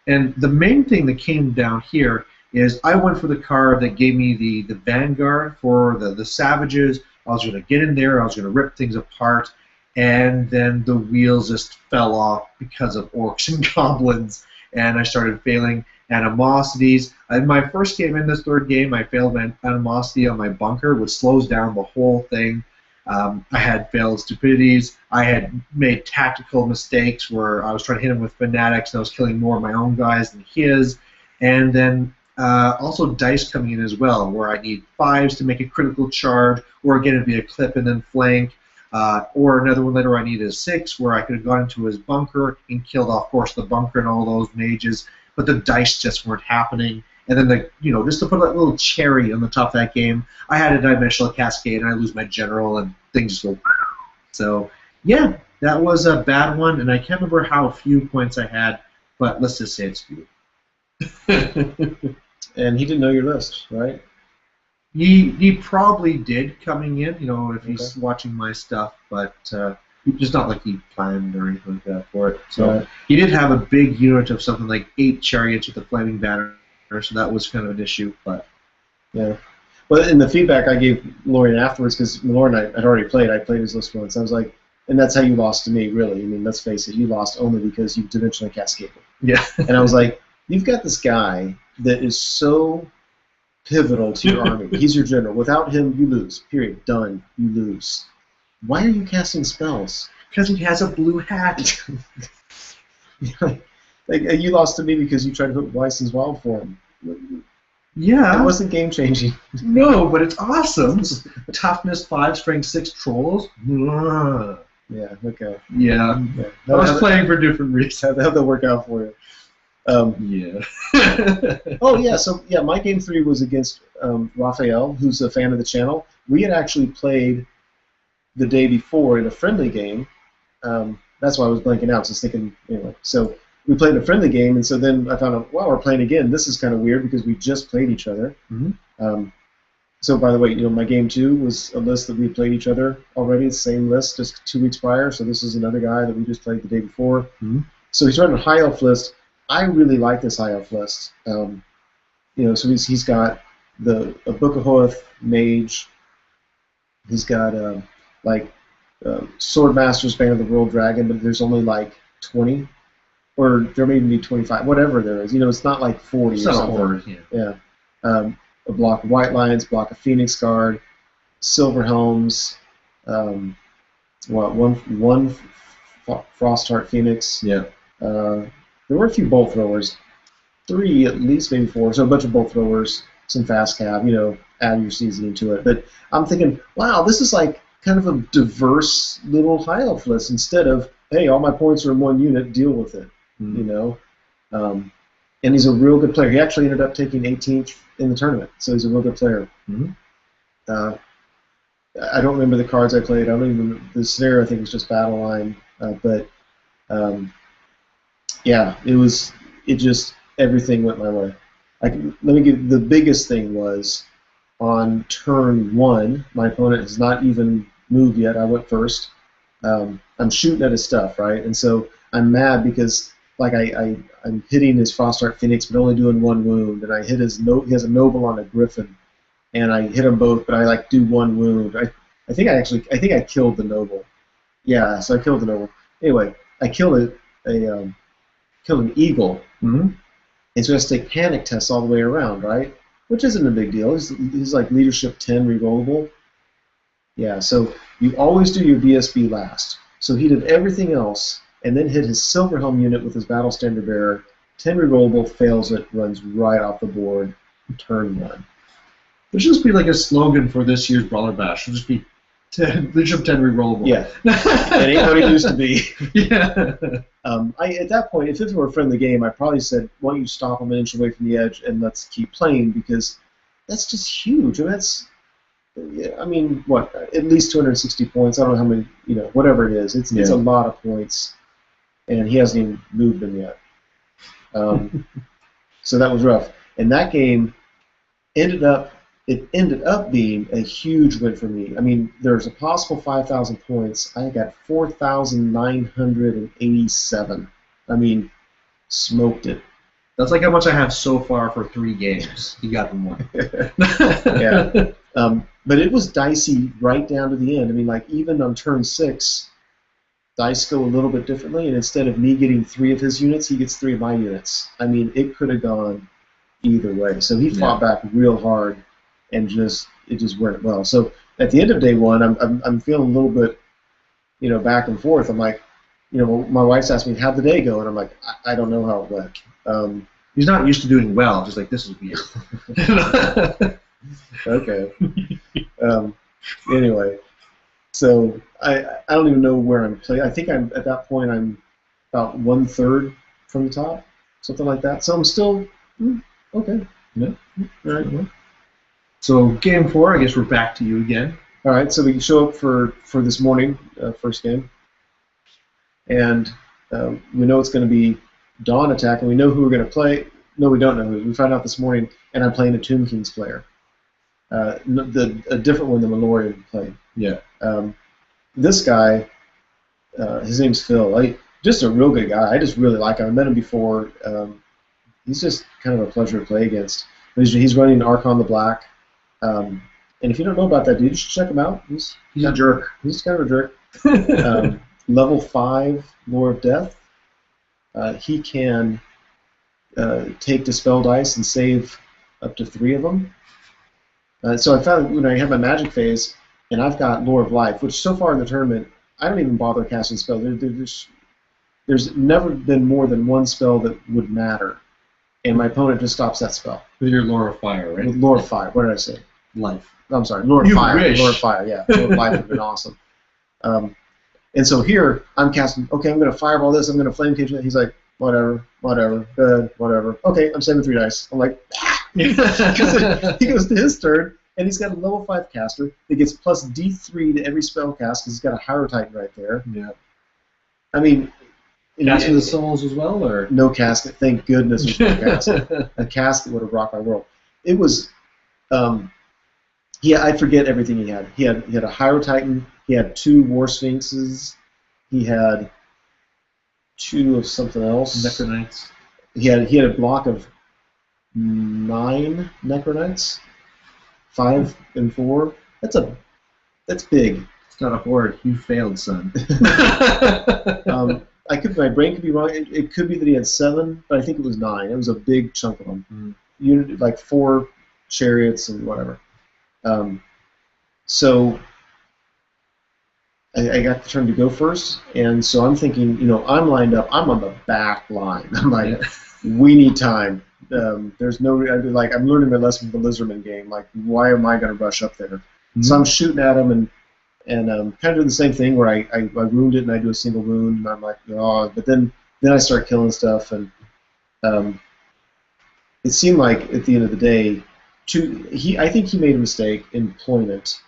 And the main thing that came down here is I went for the card that gave me the Vanguard for the Savages. I was going to get in there. I was going to rip things apart. And then the wheels just fell off because of orcs and goblins. And I started failing animosities. In my first game, in this third game, I failed an animosity on my bunker, which slows down the whole thing. I had failed stupidities. I had made tactical mistakes where I was trying to hit him with fanatics and I was killing more of my own guys than his. And then also dice coming in as well, where I need 5s to make a critical charge, or again it'd be a clip and then flank. Or another one later I needed a 6 where I could have gone into his bunker and killed off, of course, the bunker and all those mages, but the dice just weren't happening. And then, just to put a little cherry on the top of that game, I had a Dimensional Cascade and I lose my general and things just go. So, yeah, that was a bad one, and I can't remember how few points I had, but let's just say it's few. And he didn't know your list, right? He probably did coming in, if he's watching my stuff, but just not like he planned or anything like that for it. So he did have a big unit of something like 8 chariots with a flaming banner, so that was kind of an issue. But yeah, well, in the feedback I gave Lorian afterwards, because Lorian I had already played, I played his list once. I was like, And that's how you lost to me, really. I mean, let's face it, you lost only because you dimensionally cast Cable. Yeah. And I was like, you've got this guy that is so pivotal to your army. He's your general. Without him, you lose. Period. Done. You lose. Why are you casting spells? Because he has a blue hat. Like, you lost to me because you tried to put Weiss's Wild Form. Yeah. It wasn't game changing. No, but it's awesome. Toughness 5, strength 6 trolls. Ugh. Yeah, okay. Yeah. I was playing for different reasons. How'd that work out for you? Yeah. Oh, yeah, so, yeah, my game 3 was against Raphael, who's a fan of the channel. We had actually played the day before in a friendly game. That's why I was blanking out, because I was thinking, anyway. So we played a friendly game, and so then I found out, wow, we're playing again. This is kind of weird because we just played each other. Mm-hmm. So, by the way, my game 2 was a list that we played each other already, the same list, just 2 weeks prior. So this is another guy that we just played the day before. Mm-hmm. So he's running a high elf list. I really like this high elf list. So he's got a Book of Hoeth mage. He's got Swordmaster's Bane of the World Dragon, but there's only like 20, or there may even be 25, whatever there is. It's not like 40 it's or not something. A horror, Yeah. A block of White Lions, block of Phoenix Guard, Silver Helms, one Frostheart Phoenix. Yeah. There were a few bolt throwers, 3 at least, maybe 4. So a bunch of bolt throwers, some fast cab. Add your CZ into it. But I'm thinking, wow, this is like kind of a diverse little high elf list instead of, hey, all my points are in one unit, deal with it. Mm-hmm. And he's a real good player. He actually ended up taking 18th in the tournament, so he's a real good player. Mm-hmm. I don't remember the cards I played. I don't even the scenario. I think was just battle line, but yeah, it just everything went my way. Let me give the biggest thing was on turn 1. My opponent has not even moved yet. I went first. I'm shooting at his stuff, right, and so I'm mad because. Like I'm hitting his Frostheart Phoenix, but only doing 1 wound, and I hit he has a Noble on a Griffin, and I hit them both, but I do 1 wound. I think I killed the Noble. Yeah, so I killed the Noble. Anyway, I killed an Eagle, mm-hmm. and so he has to take panic tests all the way around, right? Which isn't a big deal. He's like leadership 10 rerollable. Yeah, so you always do your VSB last. So he did everything else. And then hit his Silver Helm unit with his Battle Standard Bearer. 10 rerollable, fails it, runs right off the board, turn 1. There should just be like a slogan for this year's Brawler Bash. It'll just be 10 rerollable. Yeah. It ain't what it used to be. Yeah. At that point, if it were a friendly game, I probably said, why don't you stop him an inch away from the edge and let's keep playing, because that's just huge. I mean, what, at least 260 points. I don't know how many, whatever it is. It's a lot of points. And he hasn't even moved them yet. So that was rough. And that game ended up being a huge win for me. I mean, there's a possible 5,000 points. I got 4,987. I mean, smoked it. That's like how much I have so far for 3 games. You got them one. Yeah. But it was dicey right down to the end. I mean, like, even on turn 6, dice go a little bit differently, and instead of me getting 3 of his units, he gets 3 of my units. I mean, it could have gone either way. So he fought back real hard, and it just worked well. So at the end of day 1, I'm feeling a little bit, back and forth. I'm like, my wife's asked me, how'd the day go? And I'm like, I don't know how it went. He's not used to doing well, just like, this is weird. Okay. Anyway. So I don't even know where I'm playing. I think I'm at that point I'm about 1/3 from the top, something like that. So I'm still okay. Yeah. All right. Mm-hmm. So game 4, I guess we're back to you again. All right. So we can show up for this morning, first game, and we know it's going to be Dawn attack, and we know who we're going to play. No, we don't know who. We found out this morning, and I'm playing a Tomb King's player. A different one than Malorian played. Yeah. This guy, his name's Phil. Just a real good guy. I just really like him. I met him before. He's just kind of a pleasure to play against. He's running Archon the Black. And if you don't know about that dude, you should check him out. He's a jerk. He's kind of a jerk. Level 5 Lore of Death. He can take Dispel dice and save up to 3 of them. So I found when I have my magic phase, and I've got Lore of Life, which so far in the tournament, I don't even bother casting spells. There's never been more than one spell that would matter, and my opponent just stops that spell. With your Lore of Fire, right? With Lore of Fire. What did I say? Life. I'm sorry, Lore of You Fire. wish. Lore of Fire, yeah. Lore of Life would have been awesome. And so here, I'm casting, okay, I'm going to fireball this, I'm going to flame cage it. He's like, whatever, good, whatever. Okay, I'm saving 3 dice. I'm like, because he goes to his turn, and he's got a level 5 caster that gets plus D3 to every spell cast because he's got a Higher Titan right there. Yeah. I mean... Casting the souls as well, or? No casket. Thank goodness there's no casket. A casket would have rocked my world. It was... I forget everything he had. He had a Higher Titan. He had 2 War Sphinxes. He had 2 of something else. Necronites. He had a block of 9 Necronites. 5 and 4. That's big. It's not a horde. You failed, son. My brain could be wrong. It could be that he had 7, but I think it was 9. It was a big chunk of them. Like 4 chariots and whatever. So I got the turn to go first, and so I'm thinking, I'm lined up. I'm on the back line. I'm like, we need time. There's no, I'm learning my lesson from the Lizardman game. Like, why am I going to rush up there? Mm-hmm. So I'm shooting at him and kind of doing the same thing where I wound it and I do a single wound, and I'm like, oh, but then I start killing stuff, and it seemed like at the end of the day, I think he made a mistake in deployment,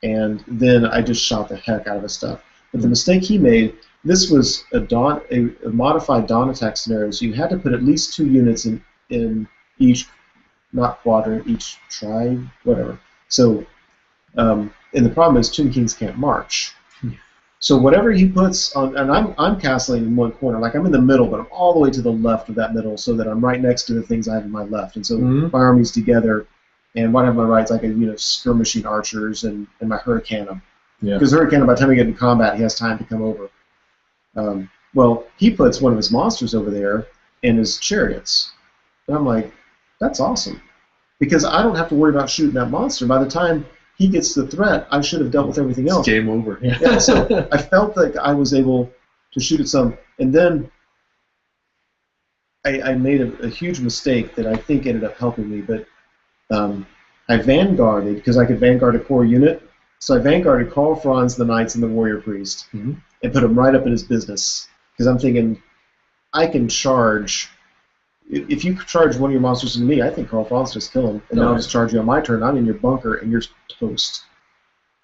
and then I just shot the heck out of his stuff. But the mistake he made, this was a modified dawn attack scenario, so you had to put at least 2 units in each, not quadrant, each tribe, whatever. So, and the problem is Tomb Kings can't march. So whatever he puts on, and I'm castling in one corner, like I'm in the middle, but I'm all the way to the left of that middle, so that I'm right next to the things I have in my left, and so my army's together. And what I have on my right is like skirmishing archers and my Hurricanum. Yeah. Because Hurricanum, by the time we get in combat, he has time to come over. Well, he puts one of his monsters over there and his chariots. And I'm like, that's awesome. Because I don't have to worry about shooting that monster. By the time he gets the threat, I should have dealt with everything else. It's game over. Yeah, so I felt like I was able to shoot at some. And then I made a huge mistake that I think ended up helping me. But I vanguarded, because I could vanguard a core unit, so I vanguarded Karl Franz, the Knights, and the Warrior Priest, and put him right up in his business, because I'm thinking, I can charge, if you charge one of your monsters into me, I think Karl Franz just kill him, and then I'll just charge you on my turn, I'm in your bunker, and you're toast.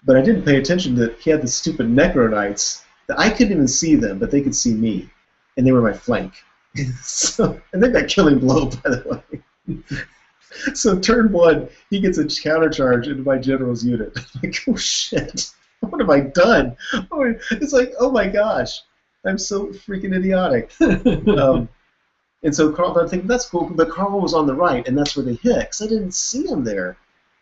But I didn't pay attention that he had the stupid Necro Knights, that I couldn't even see them, but they could see me, and they were my flank. And they got killing blow, by the way. So turn 1, he gets a countercharge into my general's unit. I'm like, oh shit, what have I done? It's like, oh my gosh, I'm so freaking idiotic. And so Karl, I'm thinking, that's cool, but Karl was on the right, and that's where they hit, because I didn't see him there.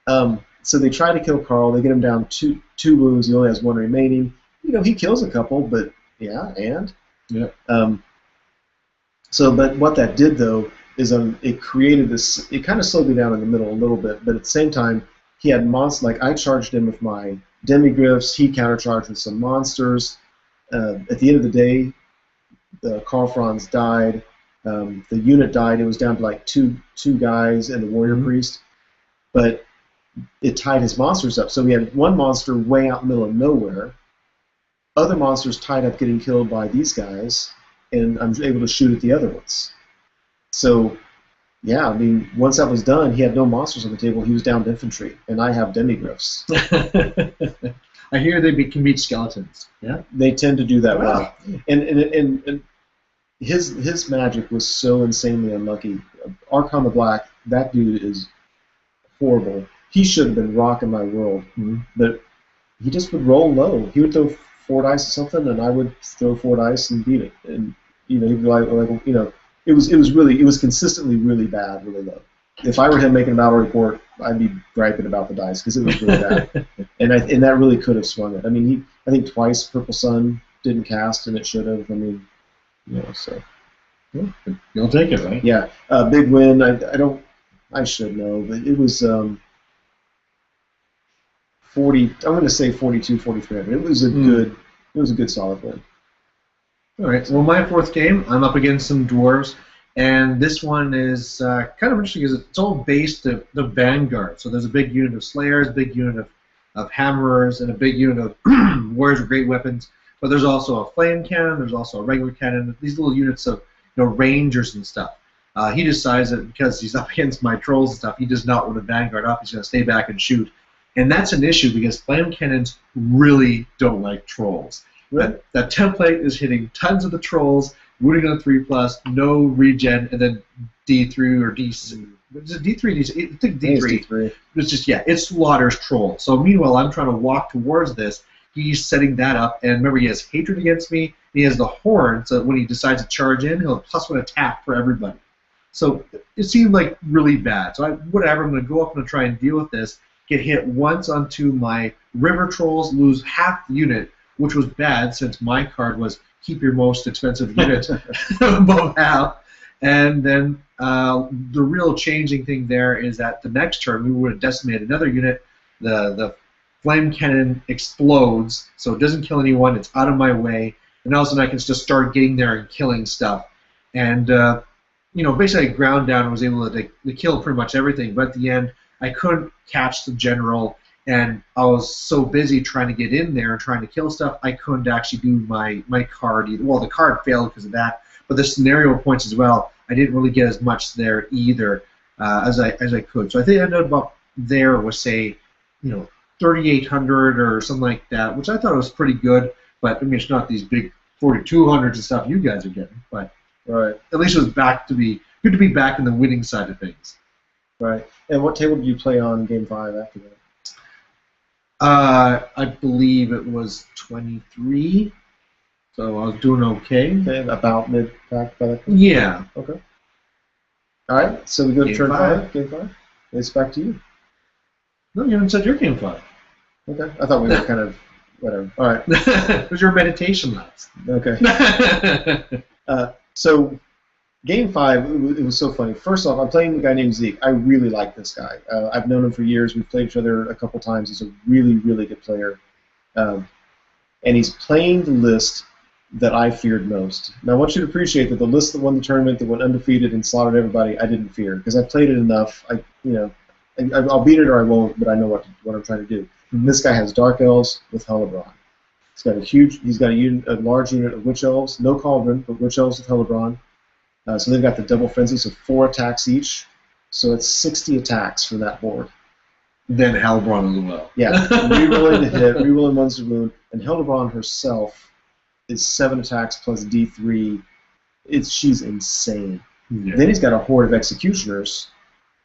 So they try to kill Karl, they get him down two wounds, he only has 1 remaining. He kills a couple, but yeah, and? Yeah. But what that did, though, is it created this, it kind of slowed me down in the middle a little bit, but at the same time, he had monsters, like I charged him with my demigryphs, he countercharged with some monsters. At the end of the day, the Karl Franz died, the unit died, it was down to like two guys and the Warrior Priest, but it tied his monsters up, so we had one monster way out in the middle of nowhere, other monsters tied up getting killed by these guys, and I'm able to shoot at the other ones. So, yeah, I mean, once that was done, he had no monsters on the table. He was down to infantry, and I have demigryphs. I hear they can beat skeletons. Yeah, they tend to do that well. And his magic was so insanely unlucky. Archon the Black, that dude is horrible. He should have been rocking my world, but he just would roll low. He would throw 4 dice or something, and I would throw 4 dice and beat it. And he'd be like. It was consistently really bad, really low. if I were him making a battle report, I'd be griping about the dice because it was really bad, and that really could have swung it. I mean, I think twice Purple Sun didn't cast, and it should have. I mean, so. Yeah, you'll take it, right? Yeah, big win. I should know, but it was 40. I'm going to say 42, 43. It was a good solid win. All right. Well, my fourth game, I'm up against some dwarves, and this one is kind of interesting because it's all based the vanguard. So there's a big unit of slayers, a big unit of hammerers, and a big unit of warriors with great weapons. But there's also a flame cannon. There's also a regular cannon. These little units of rangers and stuff. He decides that because he's up against my trolls and stuff, he does not want to vanguard up. He's going to stay back and shoot. And that's an issue because flame cannons really don't like trolls. That template is hitting tons of the trolls, wounding on 3+, no regen, and then D3 or D. Is it D3? I think D3. It's just it slaughters trolls. So meanwhile, I'm trying to walk towards this. He's setting that up, and remember, he has hatred against me. He has the horn, so when he decides to charge in, he'll have +1 attack for everybody. So it seemed like really bad. So I'm going to go up and try and deal with this. Get hit once onto my river trolls, lose half the unit, which was bad since my card was keep your most expensive unit above half. And then the real changing thing there is that the next turn we would have decimated another unit. The flame cannon explodes, so it doesn't kill anyone. It's out of my way, and all of a sudden I can just start getting there and killing stuff. And basically I ground down and was able to kill pretty much everything. But at the end, I couldn't catch the general, and I was so busy trying to get in there and trying to kill stuff, I couldn't actually do my card either. Well, the card failed because of that, but the scenario points as well, I didn't really get as much there either as I could. So I think I ended up there with, say, 3,800 or something like that, which I thought was pretty good. But I mean, it's not these big 4,200s and stuff you guys are getting. But at least it was good to be back in the winning side of things. Right. And what table did you play on Game 5 after that? I believe it was 23. So I was doing okay. Okay, about mid-pack by that point? Yeah. Okay. All right, so we go to Game turn 5. 5. Game 5. It's back to you. No, you haven't said your Game 5. Okay. I thought we were kind of whatever. All right. It was your meditation lapse. Okay. So Game 5, it was so funny. First off, I'm playing a guy named Zeke. I really like this guy. I've known him for years. We've played each other a couple times. He's a really, really good player. And he's playing the list that I feared most. Now, I want you to appreciate that the list that won the tournament, that went undefeated and slaughtered everybody, I didn't fear because I've played it enough. I'll beat it or I won't, but I know what I'm trying to do. And this guy has Dark Elves with Hellebron. He's got a large unit of Witch Elves, no Cauldron, but Witch Elves with Hellebron. So they've got the double frenzy, so 4 attacks each. So it's 60 attacks for that board. Then Hellebron as well. Yeah, rerolling to hit, rerolling ones to wound, and Hellebron herself is 7 attacks plus D3. She's insane. Yeah. Then he's got a horde of Executioners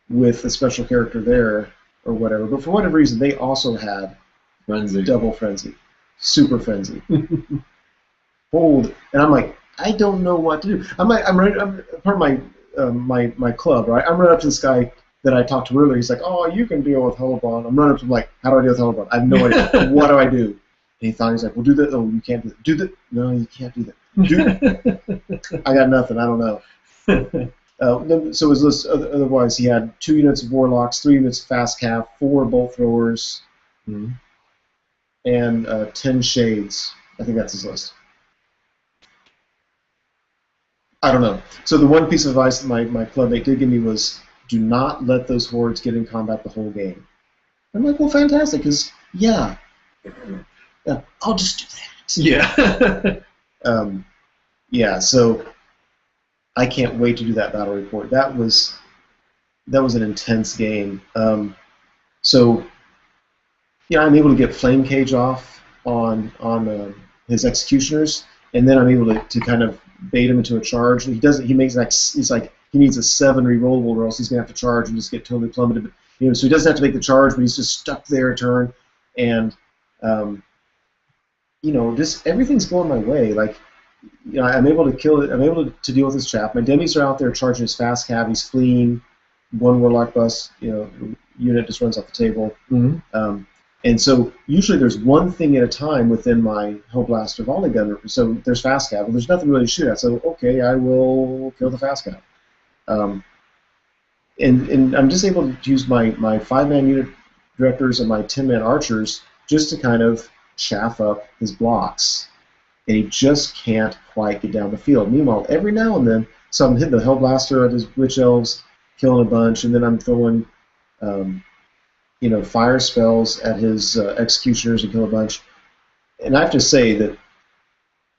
with a special character there or whatever. But for whatever reason, they also had double frenzy, super frenzy, hold, and I'm like, I don't know what to do. I'm part of my club, right? I'm running up to this guy that I talked to earlier. He's like, oh, you can deal with Hellebron. I'm running up to him like, how do I deal with Hellebron? I have no idea. What do I do? And he thought, he's like, well, do that. Oh, you can't do that. Do that. No, you can't do that. I got nothing. I don't know. So his list, otherwise, he had 2 units of Warlocks, 3 units of Fast Calf, 4 Bolt Throwers, and 10 Shades. I think that's his list. I don't know. So the one piece of advice that my clubmate did give me was, do not let those hordes get in combat the whole game. I'm like, well, fantastic, because, yeah, I'll just do that. Yeah. Yeah, so I can't wait to do that battle report. That was an intense game. So, yeah, I'm able to get Flame Cage off on his Executioners, and then I'm able to kind of bait him into a charge. He makes he needs a 7 rerollable, or else he's gonna have to charge and just get totally plummeted. So he doesn't have to make the charge, but he's just stuck there a turn, and just everything's going my way. Like, I'm able to kill it. I'm able to deal with this chap. My demis are out there charging his fast cav. He's fleeing. one warlock bus, unit just runs off the table. And so usually there's one thing at a time within my Hellblaster volley gun. So there's fast cav, but there's nothing really to shoot at. So okay, I will kill the fast cav. And I'm just able to use my 5-man unit directors and my 10-man archers just to kind of chaff up his blocks. And he just can't quite get down the field. Meanwhile, every now and then, so I'm hitting the Hellblaster at his Witch Elves, killing a bunch, and then I'm throwing fire spells at his executioners and kill a bunch. And I have to say that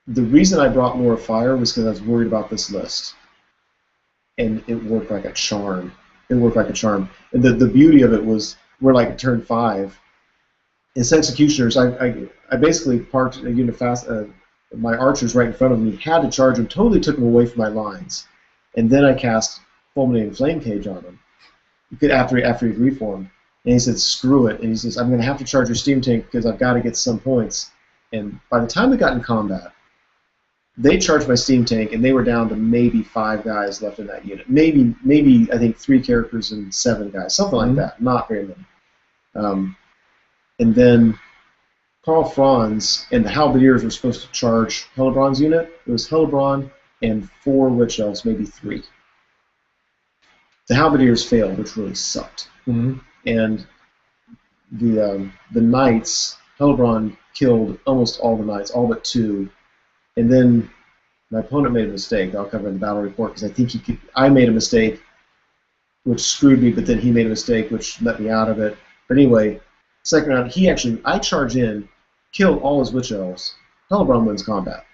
the reason I brought Lore of Fire was because I was worried about this list. And it worked like a charm. It worked like a charm. And the beauty of it was we're like at turn 5. His executioners, I basically parked a unit fast, my archers right in front of me, had to charge him, totally took him away from my lines. And then I cast Fulminating Flame Cage on him after he'd reformed. And he said, screw it. And he says, I'm going to have to charge your steam tank because I've got to get some points. And by the time we got in combat, they charged my steam tank, and they were down to maybe 5 guys left in that unit. Maybe I think 3 characters and 7 guys, something like that. Not very many. And then Karl Franz and the Halberdiers were supposed to charge Hellebron's unit. It was Hellebron and 4 Witch Elves, maybe 3. The Halberdiers failed, which really sucked. And the Knights, Hellebron killed almost all the Knights, all but 2. And then my opponent made a mistake. I'll cover in the battle report because I think I made a mistake, which screwed me, but then he made a mistake, which let me out of it. But anyway, second round, I charge in, kill all his Witch Elves. Hellebron wins combat.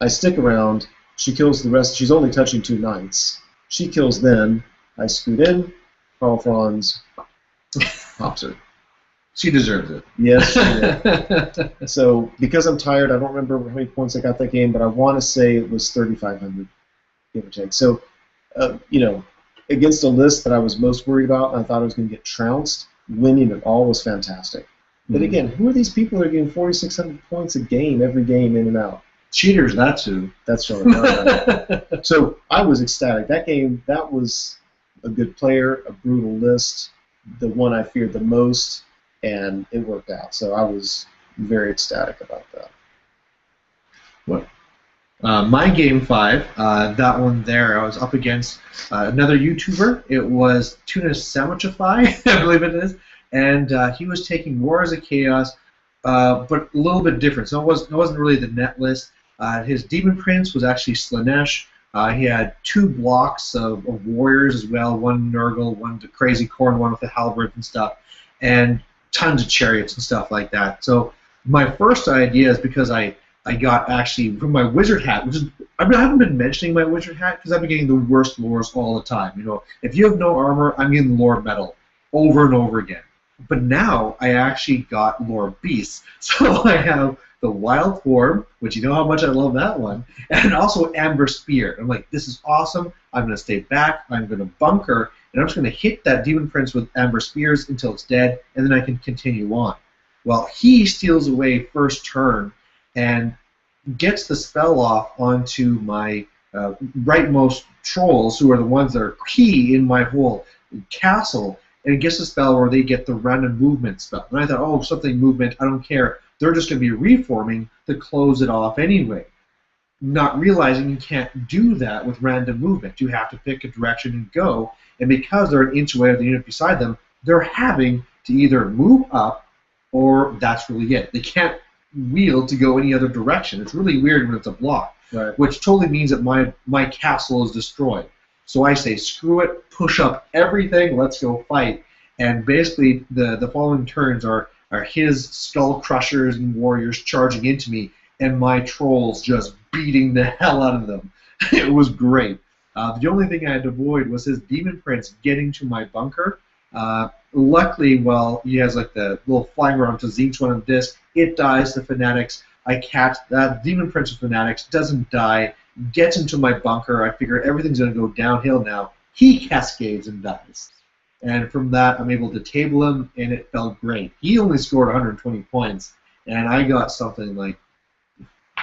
I stick around. She kills the rest. She's only touching 2 Knights. She kills them. I scoot in. Karl Franz pops her. She deserves it. Yes, she did. So, because I'm tired, I don't remember how many points I got that game, but I want to say it was 3,500, give or take. So, against a list that I was most worried about, and I thought I was going to get trounced, winning it all was fantastic. But again, who are these people that are getting 4,600 points a game, every game, in and out? Cheaters, that's who. That's right. So, I was ecstatic. That game, that was a good player, a brutal list, the one I feared the most, and it worked out. So I was very ecstatic about that. What? My game 5, that one there, I was up against another YouTuber. It was Tuna Sandwichify, I believe it is, and he was taking Wars of Chaos, but a little bit different. So it wasn't really the net list. His Demon Prince was actually Slanesh. He had 2 blocks of warriors as well, one Nurgle, one the Crazy Corn, one with the halberds and stuff, and tons of chariots and stuff like that. So my first idea is because I got actually from my wizard hat, which is I haven't been mentioning my wizard hat because I've been getting the worst lores all the time. If you have no armor, I'm getting lore metal over and over again. But now I actually got lore beasts, so I have the Wild Form, which you know how much I love that one, and also Amber Spear. I'm like, this is awesome. I'm going to stay back. I'm going to bunker, and I'm just going to hit that Demon Prince with Amber Spears until it's dead, and then I can continue on. Well, he steals away first turn and gets the spell off onto my rightmost trolls, who are the ones that are key in my whole castle, and it gets the spell where they get the random movement spell. And I thought, oh, something movement, I don't care. They're just going to be reforming to close it off anyway. Not realizing you can't do that with random movement. You have to pick a direction and go, and because they're an inch away of the unit beside them, they're having to either move up or that's really it. They can't wheel to go any other direction. It's really weird when it's a block, right, which totally means that my castle is destroyed. So I say, screw it, push up everything, let's go fight. And basically the following turns are his skull crushers and warriors charging into me, and my trolls just beating the hell out of them. It was great. The only thing I had to avoid was his Demon Prince getting to my bunker. Luckily, while he has like the little flying around to each one of this, it dies to Fanatics. I catch that Demon Prince of Fanatics, doesn't die, gets into my bunker. I figure everything's going to go downhill now. He cascades and dies. And from that, I'm able to table him, and it felt great. He only scored 120 points, and I got something like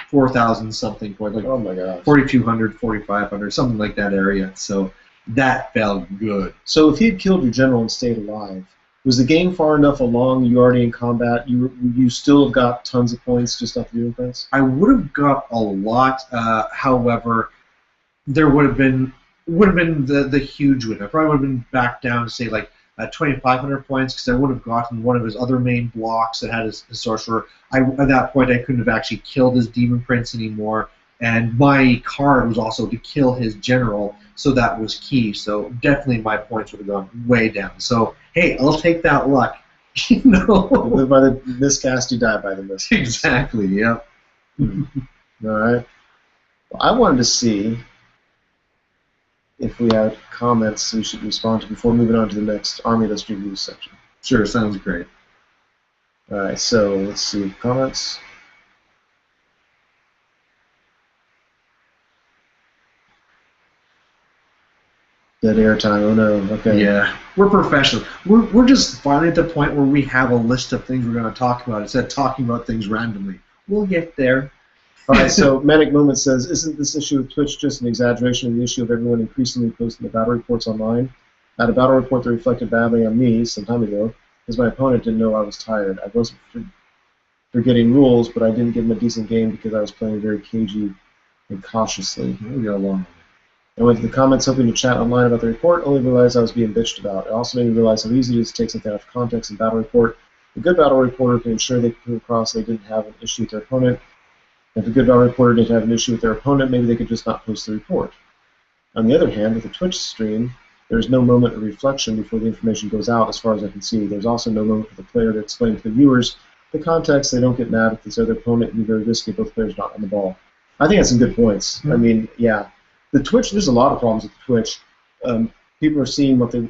4,000 something points, like oh my gosh, 4,200, 4,500, something like that area. So That felt good. So if he had killed your general and stayed alive, was the game far enough along? You already in combat. You still have got tons of points just off the doing things. I would have got a lot. However, there would have been the huge win. I probably would have been back down to say like 2,500 points because I would have gotten one of his other main blocks that had his sorcerer. At that point, I couldn't have actually killed his demon prince anymore, and my card was also to kill his general, so that was key. So definitely my points would have gone way down. So hey, I'll take that luck. You know, by the miscast, you die by the miscast. Exactly. Yep. All right. Well, I wanted to see if we had comments we should respond to before moving on to the next Army List Review section. Sure, sounds great. All right, so let's see. Comments? Dead air time. Oh no. Okay. Yeah, we're professionals. We're just finally at the point where we have a list of things we're going to talk about instead of talking about things randomly. We'll get there. All right, so Manic Moment says, isn't this issue of Twitch just an exaggeration of the issue of everyone increasingly posting the battle reports online? I had a battle report that reflected badly on me some time ago because my opponent didn't know I was tired. I wasn't forgetting rules, but I didn't give him a decent game because I was playing very cagey and cautiously. We got along. I went to the comments hoping to chat online about the report, only realized I was being bitched about. It also made me realize how easy it is to take something out of context and battle report. A good battle reporter can ensure they come across they didn't have an issue with their opponent. If a good battle reporter didn't have an issue with their opponent, maybe they could just not post the report. On the other hand, with a Twitch stream, there's no moment of reflection before the information goes out, as far as I can see. There's also no moment for the player to explain to the viewers the context. They don't get mad if this other opponent and be very risky if both players not on the ball. I think that's some good points. I mean, yeah. The Twitch, there's a lot of problems with the Twitch. People are seeing what they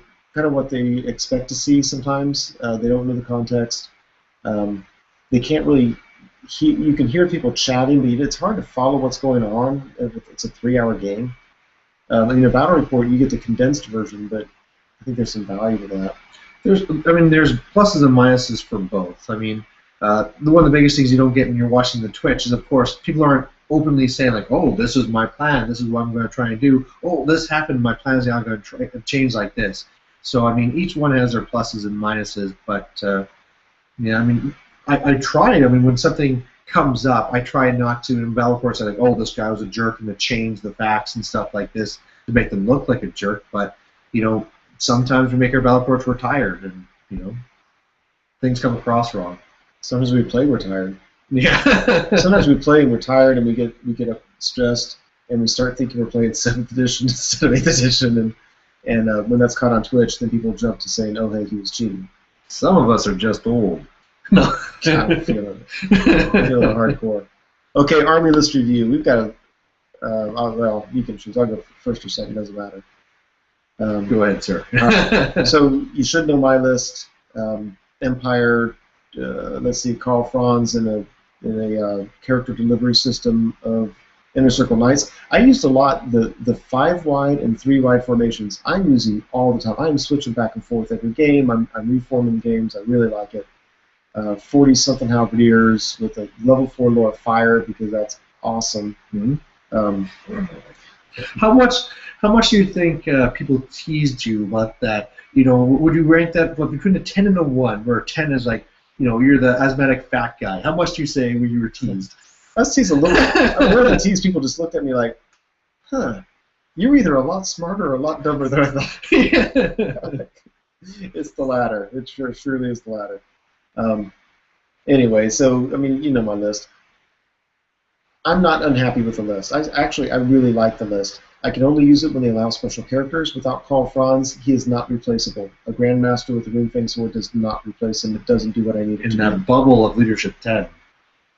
expect to see sometimes. They don't know the context. They can't really. You can hear people chatting, but it's hard to follow what's going on if it's a 3-hour game. In a battle report, you get the condensed version, but I think there's some value to that. There's pluses and minuses for both. I mean, one of the biggest things you don't get when you're watching the Twitch is, of course, people aren't openly saying like, "Oh, this is my plan. This is what I'm going to try and do. Oh, this happened. My plan is now going to change like this." So, I mean, each one has their pluses and minuses, but yeah, I mean, I try. I mean, when something comes up, I try not to in battle reports say like, "Oh, this guy was a jerk," and to change the facts and stuff like this to make them look like a jerk. But sometimes we make our battle reports we're tired, and things come across wrong. Sometimes we play we're tired. Yeah. Sometimes we play and we're tired, and we get up stressed, and we start thinking we're playing 7th edition instead of 8th edition, and when that's caught on Twitch, then people jump to saying, "Oh, hey, he was cheating." Some of us are just old. No. I'm feeling hardcore. Okay, Army List Review. We've got a. Well, you can choose. I'll go first or second. Doesn't matter. Go ahead, sir. So you should know my list. Empire. Let's see, Karl Franz in a character delivery system of Inner Circle Knights. I used a lot the 5 wide and 3 wide formations. I'm using all the time. I'm switching back and forth every game. I'm reforming games. I really like it. 40-something Halberdiers with a level 4 Lore of Fire because that's awesome. Mm-hmm. How much do you think people teased you about that? Would you rank that between a 10 and a 1, where 10 is like, you're the asthmatic fat guy? How much do you say when you were teased? I was teased a little bit. I really teased. People just looked at me like, "Huh, you're either a lot smarter or a lot dumber than I thought." It's the latter. It surely is the latter. Anyway, so I mean, my list. I'm not unhappy with the list. I really like the list. I can only use it when they allow special characters. Without Karl Franz, he is not replaceable. A Grandmaster with a Runefang sword does not replace him. It doesn't do what I need it to do. In that bubble of Leadership 10.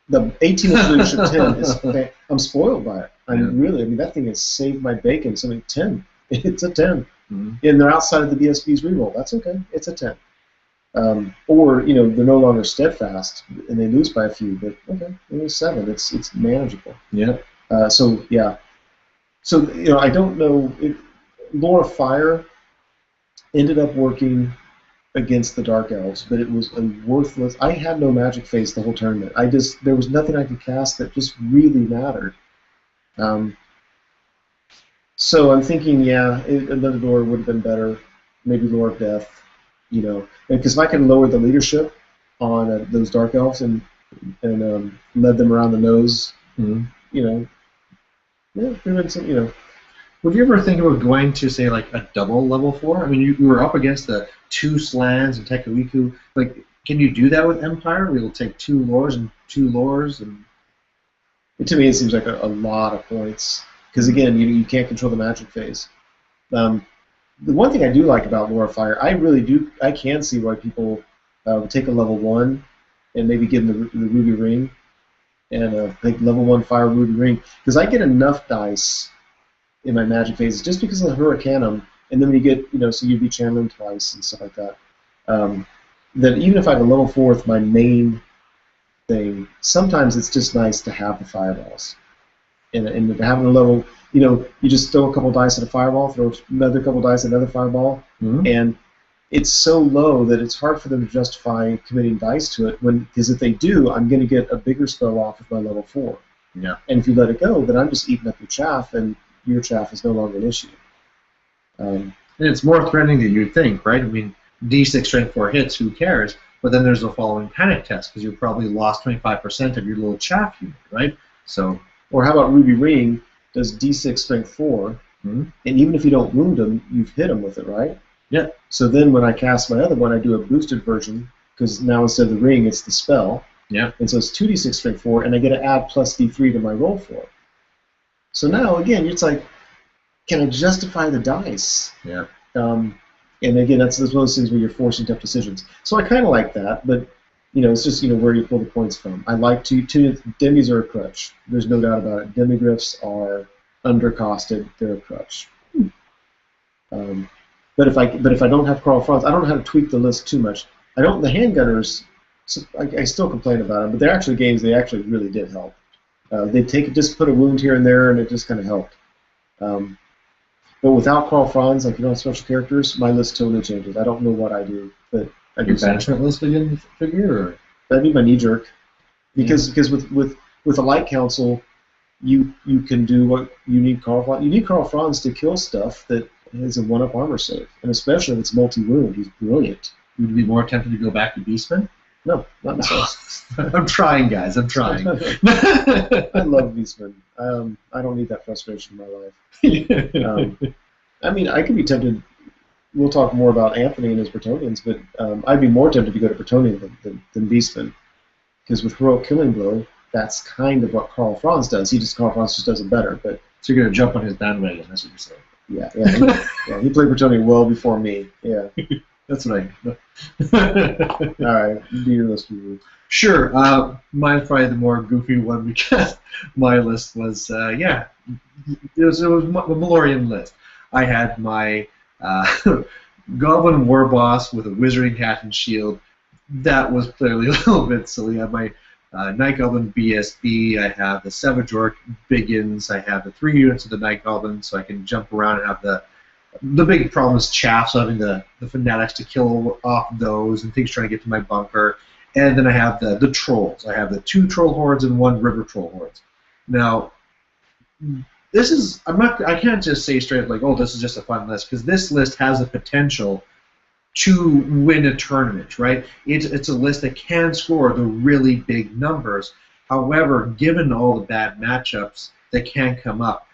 The 18 of Leadership 10 is. I'm spoiled by it. I mean, that thing has saved my bacon. It's only 10. It's a 10. Mm-hmm. And they're outside of the BSB's reroll. That's okay. It's a 10. Or they're no longer steadfast and they lose by a few, but okay, only 7. It's manageable. Yeah. So yeah. So I don't know. Lore of Fire ended up working against the Dark Elves, but it was a worthless. I had no magic phase the whole tournament. There was nothing I could cast that just really mattered. So I'm thinking, yeah, another door would have been better. Maybe Lore of Death, you know, because if I could lower the leadership on those dark elves and led them around the nose, you know, yeah, there been some, you know. Would you ever think about going to, say, like a double level 4? I mean, you were up against the 2 Slans and Tekuiku. Like, can you do that with Empire? Where you'll take 2 lores and 2 lores and. To me, it seems like a lot of points because again, you can't control the magic phase. The one thing I do like about Lore of Fire, I can see why people would take a level 1 and maybe give them the Ruby Ring and like level 1 Fire Ruby Ring because I get enough dice in my magic phases just because of the Hurricanum, and then when you get, you know, so you'd be channeling twice and stuff like that. That even if I have a level 4 with my main thing, sometimes it's just nice to have the fireballs. And having a level, you know, you just throw a couple dice at a fireball, throw another couple dice at another fireball, and it's so low that it's hard for them to justify committing dice to it. Because if they do, I'm going to get a bigger spell off with my level 4. Yeah. And if you let it go, then I'm just eating up your chaff, and your chaff is no longer an issue. And it's more threatening than you'd think, right? I mean, D6 strength 4 hits, who cares? But then there's the following panic test because you probably lost 25% of your little chaff unit, right? So. Or how about Ruby Ring does D6 strength 4, and even if you don't wound them, you've hit them with it, right? Yeah. So then when I cast my other one, I do a boosted version because now instead of the ring, it's the spell. Yeah. And so it's 2d6 strength 4, and I get to add plus d3 to my roll for it. So now, again, it's like, can I justify the dice? Yeah. And again, that's one of those things where you're forcing tough decisions. So I kind of like that, but you know, it's just, you know, where you pull the points from. I like to demis are a crutch. There's no doubt about it. Demigryphs are undercosted. They're a crutch. But if I don't have Carl Franz, I don't know how to tweak the list too much. I don't. The handgunners, I still complain about them, but they're actually games. They actually really did help. They just put a wound here and there, and it just kind of helped. But without Carl Franz, like you don't have special characters, my list totally changes. I don't know what I do, but I do. Your banishment list again, figure? Or? That'd be my knee jerk, because with a light council, you can do what you need Carl Franz. You need Carl Franz to kill stuff that has a 1-up armor save, and especially if it's multi-wound, he's brilliant. Would you be more tempted to go back to Beastman? No, not necessarily. I'm trying, guys. I'm trying. I love Beastman. I don't need that frustration in my life. I mean, I could be tempted. We'll talk more about Anthony and his Bretonnians, but I'd be more tempted to go to Bretonnian than Beastman, because with Heroic Killing Blow, that's kind of what Carl Franz does. Carl Franz just does it better. But so you're gonna jump on his bandwagon? That's what you're saying? Yeah. He played Bretonnian well before me. Yeah. That's what I. All right, do your list review. Sure. Mine's probably the more goofy one because my list was it was a Valorian list. I had my Goblin War Boss with a Wizarding Hat and Shield. That was clearly a little bit silly. I have my Night Goblin BSB. I have the Savage Orc Biggins. I have the 3 units of the Night Goblin, so I can jump around and have the big problem is chaff, so having the fanatics to kill off those and things trying to get to my bunker. And then I have the trolls. I have the 2 troll hordes and 1 river troll hordes. Now, this is I can't just say straight up like, oh, this is just a fun list, because this list has the potential to win a tournament, right? It's a list that can score the really big numbers. However, given all the bad matchups that can come up,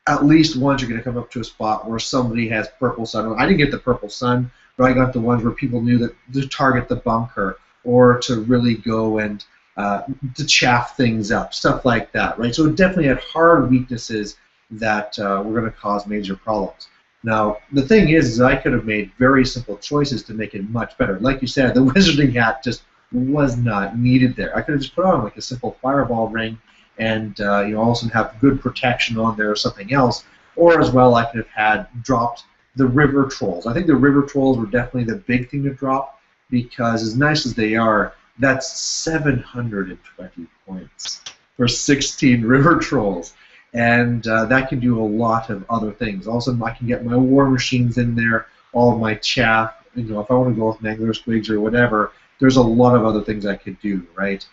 at least once you're going to come up to a spot where somebody has Purple Sun. I didn't get the Purple Sun, but I got the ones where people knew that to target the bunker or to really go and to chaff things up, stuff like that, right? So it definitely had hard weaknesses that were going to cause major problems. Now, the thing is I could have made very simple choices to make it much better. Like you said, the Wizarding Hat just was not needed there. I could have just put on like a simple Fireball Ring and also have good protection on there or something else. Or as well, I could have had dropped the River Trolls. I think the River Trolls were definitely the big thing to drop, because as nice as they are, that's 720 points for 16 River Trolls. And that can do a lot of other things. Also, I can get my War Machines in there, all of my chaff. If I want to go with Mangler Squigs or whatever, there's a lot of other things I could do, right?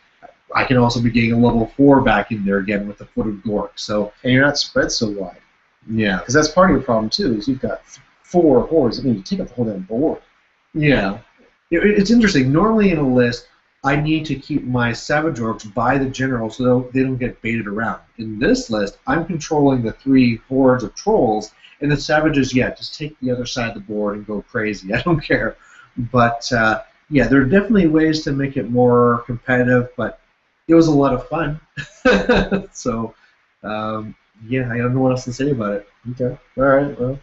I can also be getting a level 4 back in there again with the Foot of Gork. So, and you're not spread so wide. Yeah. Because that's part of your problem too. Is you've got 4 hordes. I mean, you take up the whole damn board. Yeah. It's interesting. Normally in a list, I need to keep my Savage Orcs by the general so they don't get baited around. In this list, I'm controlling the 3 hordes of trolls, and the Savages, just take the other side of the board and go crazy. I don't care. But, there are definitely ways to make it more competitive, but it was a lot of fun. So, I don't know what else to say about it. Okay. All right. Well,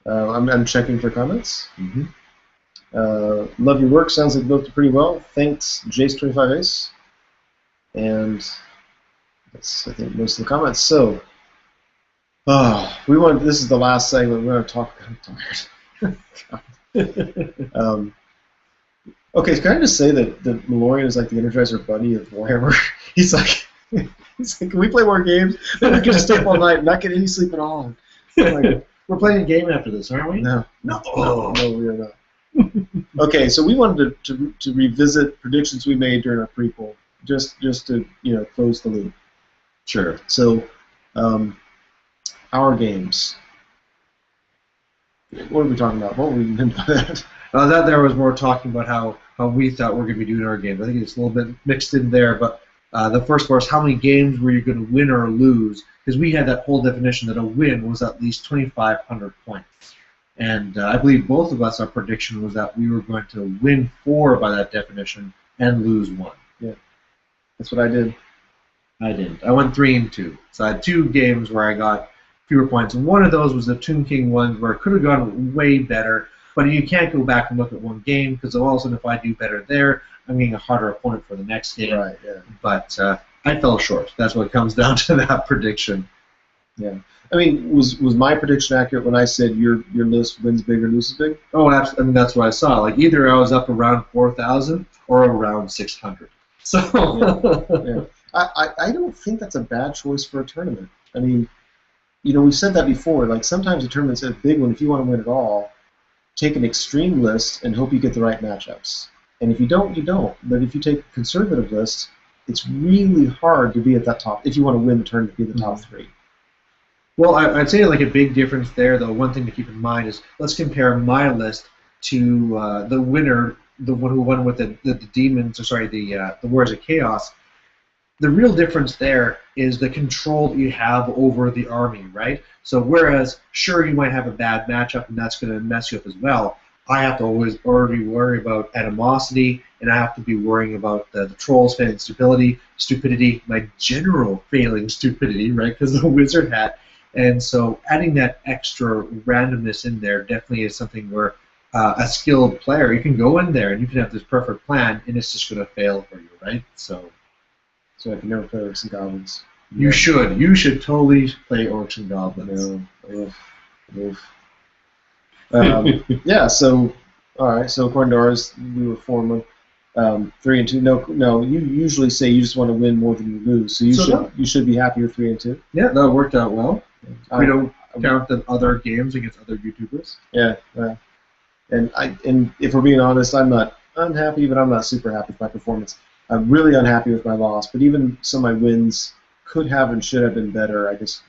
I'm checking for comments. Mm-hmm. Love your work. Sounds like you built it pretty well. Thanks, Jace25Ace. And that's, I think, most of the comments. So, this is the last segment. We're going to talk. I'm tired. Okay, so can I just say that Malorian is like the Energizer Bunny of Warhammer? He's like, can we play more games? Then we can just stay up all night and not get any sleep at all. Like, we're playing a game after this, aren't we? No, we are not. Okay, so we wanted to revisit predictions we made during our prequel, just to close the loop. Sure. So, our games. What are we talking about? What were we meant by that? That there was more talking about how we thought we were going to be doing our games. I think it's a little bit mixed in there, but the first part is how many games were you going to win or lose? Because we had that whole definition that a win was at least 2,500 points. And I believe both of us, our prediction was that we were going to win 4 by that definition and lose 1. Yeah, that's what I did. I didn't. I went 3 and 2. So I had 2 games where I got fewer points. And one of those was the Tomb King ones where it could have gone way better. But you can't go back and look at one game because all of a sudden if I do better there, I'm getting a harder opponent for the next game. Right, yeah. But I fell short. That's what comes down to that prediction. Yeah. I mean, was my prediction accurate when I said your list wins big or loses big? Oh, absolutely. I mean, that's what I saw. Like, either I was up around 4,000 or around 600. So. Yeah. I don't think that's a bad choice for a tournament. I mean, we've said that before. Like, sometimes a tournament's a big one. If you want to win it all, take an extreme list and hope you get the right matchups. And if you don't, you don't. But if you take a conservative list, it's really hard to be at that top. If you want to win the tournament, be the top 3. Well, I'd say like a big difference there, though. One thing to keep in mind is let's compare my list to the winner, the one who won with the demons, or sorry, the Warriors of Chaos. The real difference there is the control that you have over the army, right? So whereas, sure, you might have a bad matchup, and that's going to mess you up as well, I have to always already worry about animosity, and I have to be worrying about the trolls failing stupidity, my general failing stupidity, right, because of the wizard hat. And so adding that extra randomness in there definitely is something where a skilled player, you can go in there and you can have this perfect plan, and it's just going to fail for you, right? So I can never play Orcs and Goblins. You should. You should totally play Orcs and Goblins. Yeah, so, all right, so according to ours, we were 4 3 and 2. No, you usually say you just want to win more than you lose, so you should be happy with 3 and 2. Yeah, that worked out well. We don't count the other games against other YouTubers. Yeah, and if we're being honest, I'm not unhappy, but I'm not super happy with my performance. I'm really unhappy with my loss, but even some of my wins could have and should have been better. I just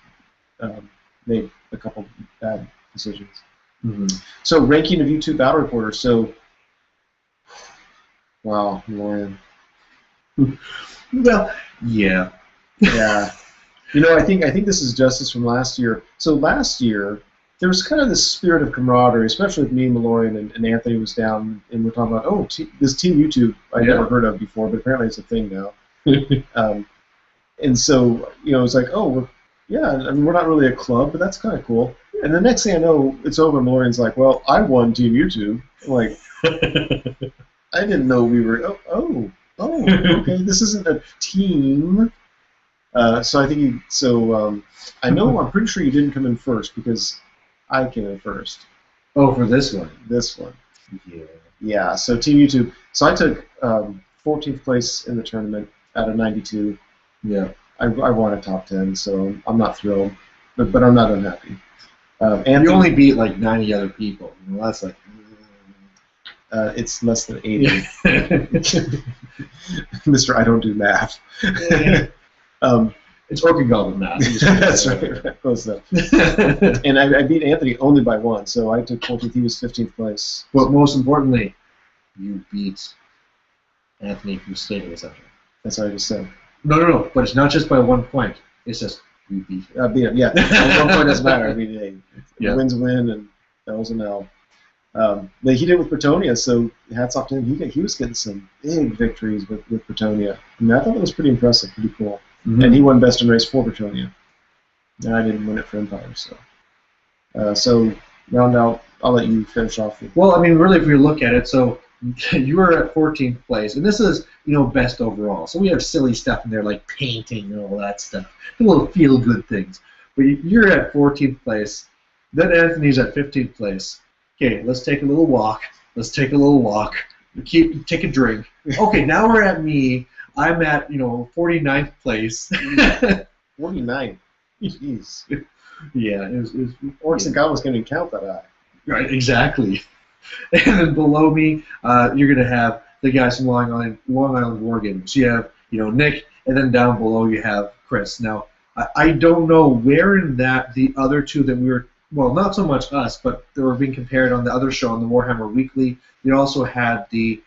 made a couple bad decisions. Mm-hmm. So, ranking of YouTube battle reporters. So, wow, Lauren. Well, yeah. Yeah. I think this is justice from last year. So last year, there was kind of this spirit of camaraderie, especially with me and Malorian, and Anthony was down, and we're talking about, this Team YouTube I'd never heard of before, but apparently it's a thing now. And so, it's like, we're not really a club, but that's kind of cool. And the next thing I know, it's over, and Malorian's like, well, I won Team YouTube. I'm like, I didn't know we were, okay, this isn't a team. So I think I'm pretty sure you didn't come in first because I came in first. Oh, for this one? This one. Yeah. Yeah, so Team YouTube. So I took 14th place in the tournament out of 92. Yeah. I won a top 10, so I'm not thrilled, but I'm not unhappy. You only beat like 90 other people. That's like... it's less than 80. Mr. I don't do math. It's Orca-Goblin math. That's right. Close enough. And I beat Anthony only by 1, so I took 14th. He was 15th place. But most importantly, you beat Anthony from State of the Center. That's what I just said. No. But it's not just by 1 point. It's just you beat him. I beat him, yeah. 1 point doesn't matter. I mean, hey, a win's a win, and that was an L. But he did it with Bretonia, so hats off to him. He was getting some big victories with Bretonia. I mean, I thought that was pretty impressive, pretty cool. Mm-hmm. And he won Best in Race for Bretonia. And I didn't win it for Empire, so. So, round out, I'll let you finish off. Well, I mean, really, if we look at it, so you were at 14th place, and this is, best overall. So we have silly stuff in there like painting and all that stuff, little feel-good things. But you're at 14th place. Then Anthony's at 15th place. Okay, let's take a little walk. Take a drink. Okay, now we're at me. I'm at, 49th place. 49. Jeez. Yeah, it was Orcs and Goblins can't even count that high. Right, exactly. And then below me, you're gonna have the guys from Long Island War Games. So you have, Nick, and then down below you have Chris. Now, I don't know where in that the other two that we were, well, not so much us, but they were being compared on the other show, on the Warhammer Weekly. You also had the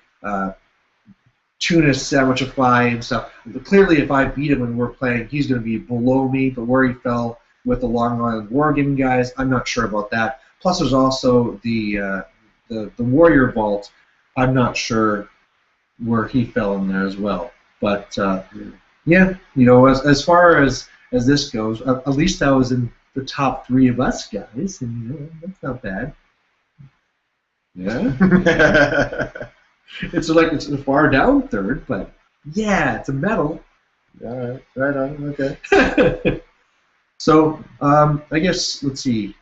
tuna sandwichify and stuff. But clearly, if I beat him when we're playing, he's going to be below me. But where he fell with the Long Island Wargaming guys, I'm not sure about that. Plus, there's also the Warrior Vault. I'm not sure where he fell in there as well. But yeah, as far as this goes, at least I was in the top 3 of us guys, and that's not bad. Yeah. It's a far down third, but yeah, it's a medal. All right on, okay. So, I guess, let's see.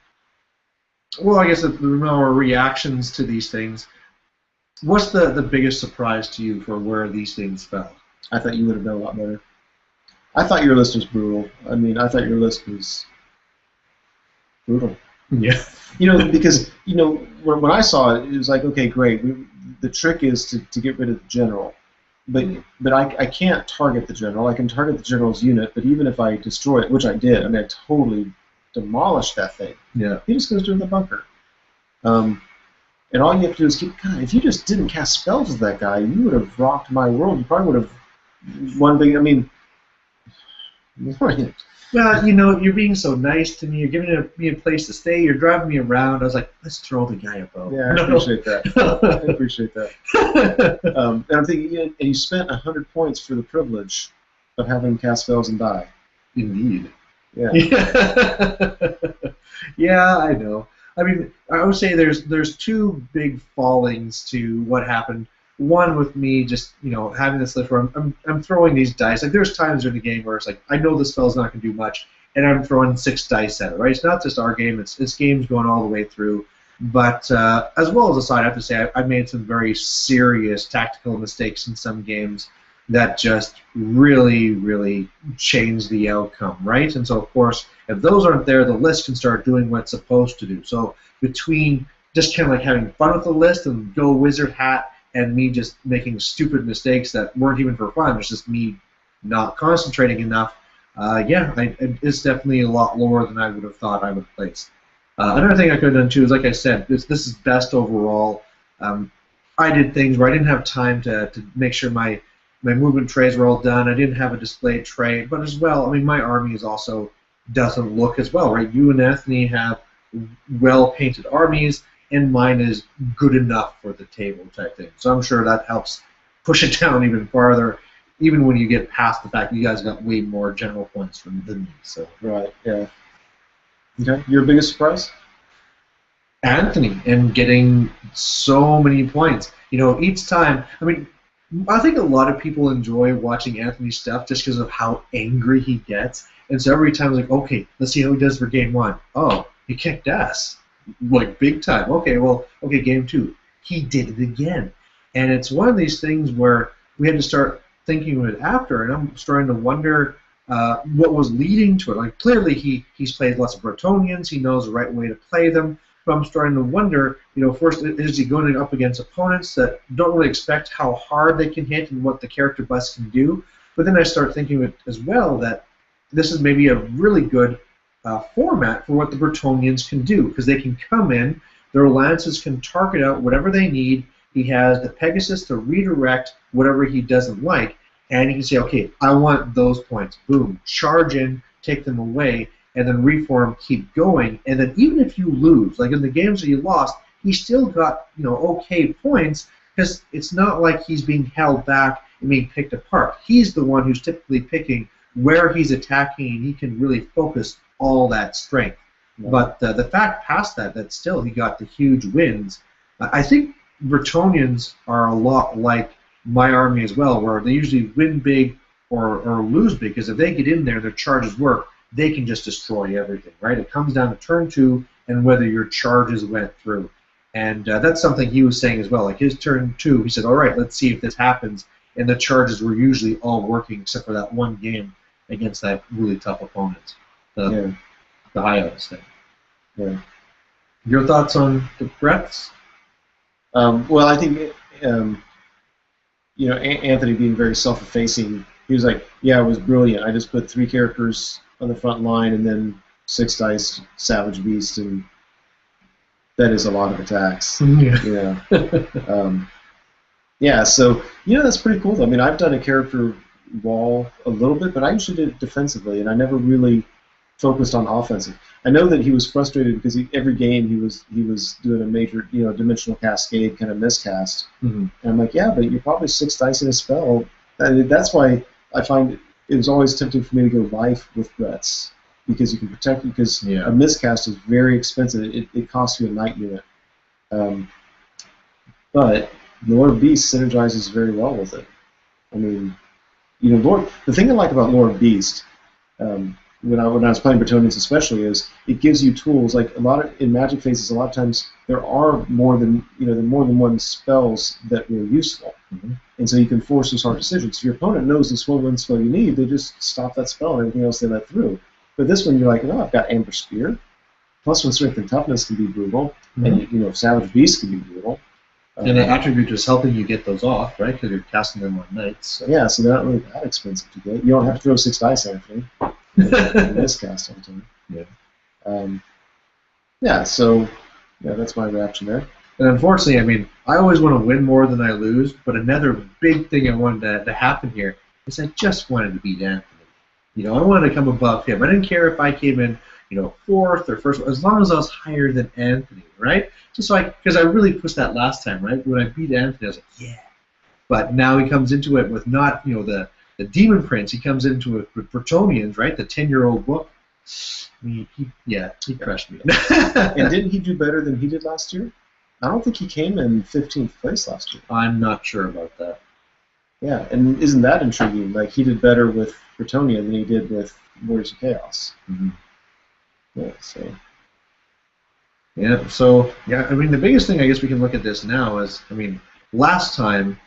Well, I guess our reactions to these things. What's the biggest surprise to you for where these things fell? I thought you would have done a lot better. I thought your list was brutal. I mean, I thought your list was brutal. Yeah. Because, when I saw it, it was like, okay, great. The trick is to get rid of the general. But I can't target the general. I can target the general's unit, but even if I destroy it, which I did, I mean, I totally demolished that thing. Yeah. He just goes to the bunker. And all you have to do is keep, God, if you just didn't cast spells with that guy, you would have rocked my world. You probably would have won big, I mean... Well, you're being so nice to me. You're giving me a place to stay. You're driving me around. I was like, let's throw the guy a bone. Yeah, I appreciate that. I appreciate that. And I'm thinking, and you spent 100 points for the privilege of having him cast spells and die. Indeed. Yeah. Yeah, I know. I mean, I would say there's 2 big fallings to what happened. One with me just, having this list where I'm throwing these dice. Like, there's times during the game where it's like, I know this spell's not going to do much, and I'm throwing 6 dice at it, right? It's not just our game, it's games going all the way through. But as well as aside, I have to say, I made some very serious tactical mistakes in some games that just really, really changed the outcome, right? And so, of course, if those aren't there, the list can start doing what it's supposed to do. So between just kind of like having fun with the list and go wizard hat, and me just making stupid mistakes that weren't even for fun. It's just me not concentrating enough. It's definitely a lot lower than I would have thought I would place. Another thing I could have done too is, like I said, this is best overall. I did things where I didn't have time to make sure my movement trays were all done. I didn't have a displayed tray, but as well, I mean, my army is also doesn't look as well, right? You and Anthony have well-painted armies, and mine is good enough for the table type thing. So I'm sure that helps push it down even farther, even when you get past the fact that you guys got way more general points than me. So right, yeah. Okay, your biggest surprise? Anthony, and getting so many points. Each time, I mean, I think a lot of people enjoy watching Anthony's stuff just because of how angry he gets. And so every time it's like, okay, let's see how he does for game 1. Oh, he kicked ass. Like, big time. Okay, game 2. He did it again. And it's one of these things where we had to start thinking of it after, and I'm starting to wonder what was leading to it. Like, clearly he's played lots of Bretonians, he knows the right way to play them, but I'm starting to wonder, first, is he going up against opponents that don't really expect how hard they can hit and what the character bus can do? But then I start thinking of it as well that this is maybe a really good format for what the Bretonians can do, because they can come in, their lances can target out whatever they need. He has the Pegasus to redirect whatever he doesn't like, and he can say, okay, I want those points. Boom, charge in, take them away, and then reform, keep going. And then even if you lose, like in the games that you lost, he still got okay points, because it's not like he's being held back and being picked apart. He's the one who's typically picking where he's attacking, and he can really focus all that strength. Yeah. But the fact past that still he got the huge wins. I think Bretonians are a lot like my army as well, where they usually win big or lose big, because if they get in there, their charges work, they can just destroy everything, right? It comes down to turn 2 and whether your charges went through. And that's something he was saying as well. Like his turn 2, he said, all right, let's see if this happens. And the charges were usually all working except for that one game against that really tough opponent, the high odds thing. Yeah. Your thoughts on the breadths? Well, I think Anthony being very self-effacing, he was like, yeah, it was brilliant. I just put 3 characters on the front line and then 6 dice Savage Beast, and that is a lot of attacks. Yeah. Yeah, so that's pretty cool. I mean, I've done a character wall a little bit, but I usually did it defensively, and I never really focused on offensive. I know that he was frustrated because every game he was doing a major dimensional cascade kind of miscast, and I'm like, yeah, but you're probably 6 dice in a spell. And that's why I find it was always tempting for me to go life with threats, because you can protect you, because a miscast is very expensive. It costs you a night unit, but Lord of Beast synergizes very well with it. I mean, the thing I like about Lord of Beast, when I was playing Bretonians especially, is it gives you tools. Like in Magic phases, a lot of times there are more than one spells that were useful, and so you can force those hard decisions. If your opponent knows this one spell you need, they just stop that spell and everything else they let through. But this one, you're like, I've got Amber Spear, +1 strength and toughness can be brutal, and Savage Beast can be brutal. And the attribute is helping you get those off, right? Because you're casting them on nights. So. Yeah, so they're not really that expensive to get. You don't have to throw 6 dice, Anthony. Miscast all the time. So that's my reaction there. And unfortunately, I mean, I always want to win more than I lose, but another big thing I wanted to happen here is I just wanted to beat Anthony. I wanted to come above him. I didn't care if I came in, 4th or 1st, as long as I was higher than Anthony, right? Just because I really pushed that last time, right? When I beat Anthony, I was like, yeah. But now he comes into it with not, the Demon Prince. He comes into it with Bretonians, right? The 10-year-old book. He crushed me. And didn't he do better than he did last year? I don't think he came in 15th place last year. I'm not sure about that. Yeah, and isn't that intriguing? Like, he did better with Bretonian than he did with Warriors of Chaos. Yeah, so I mean, the biggest thing I guess we can look at this now is, I mean, last time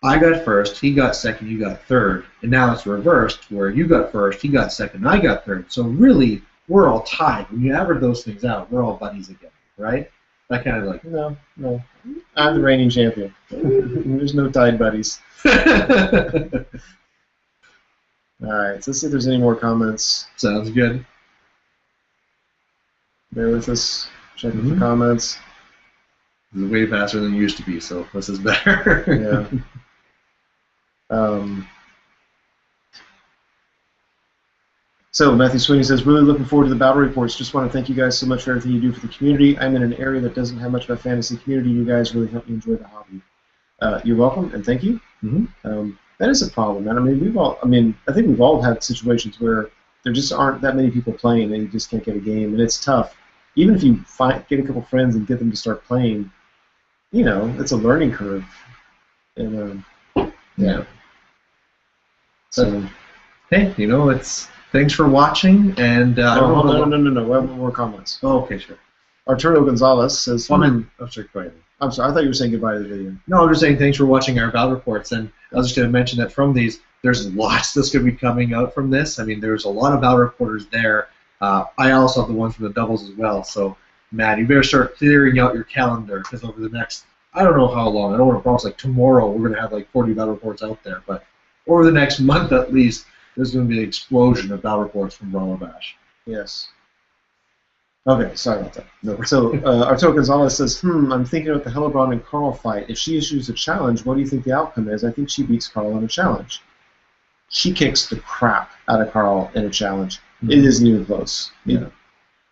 I got first, he got second, you got third, and now it's reversed, where you got first, he got second, I got third. So really, we're all tied. When you average those things out, we're all buddies again, right? I kind of like... No. I'm the reigning champion. There's no tied buddies. Alright, so let's see if there's any more comments. Sounds good. Bear with us. Checking for comments. This is way faster than it used to be, so this is better. So Matthew Sweeney says, really looking forward to the battle reports. Just want to thank you guys so much for everything you do for the community. I'm in an area that doesn't have much of a fantasy community. You guys really help me enjoy the hobby. You're welcome, and thank you. That is a problem, man. I think we've all had situations where there just aren't that many people playing, and you just can't get a game, and it's tough. Even if you get a couple friends and get them to start playing, it's a learning curve. And So, hey, it's thanks for watching, and no. We have more comments. Oh, okay, sure. Arturo Gonzalez says, I'm sorry, go ahead. I'm sorry, I thought you were saying goodbye to the video. No, I'm just saying thanks for watching our battle reports, and I was just going to mention that from these, there's lots that's going to be coming out from this. I mean, there's a lot of battle reporters there. I also have the ones from the doubles as well, so Matt, you better start clearing out your calendar, because over the next, I don't know how long, I don't want to promise like tomorrow we're going to have like 40 battle reports out there, but over the next month at least, there's going to be an explosion of battle reports from Brawler Bash. Yes. Okay, sorry about that. No. So Arturo Gonzalez says, I'm thinking about the Hellebron and Carl fight. If she issues a challenge, what do you think the outcome is? I think she beats Carl in a challenge. She kicks the crap out of Carl in a challenge. Mm-hmm. It isn't even close. Yeah.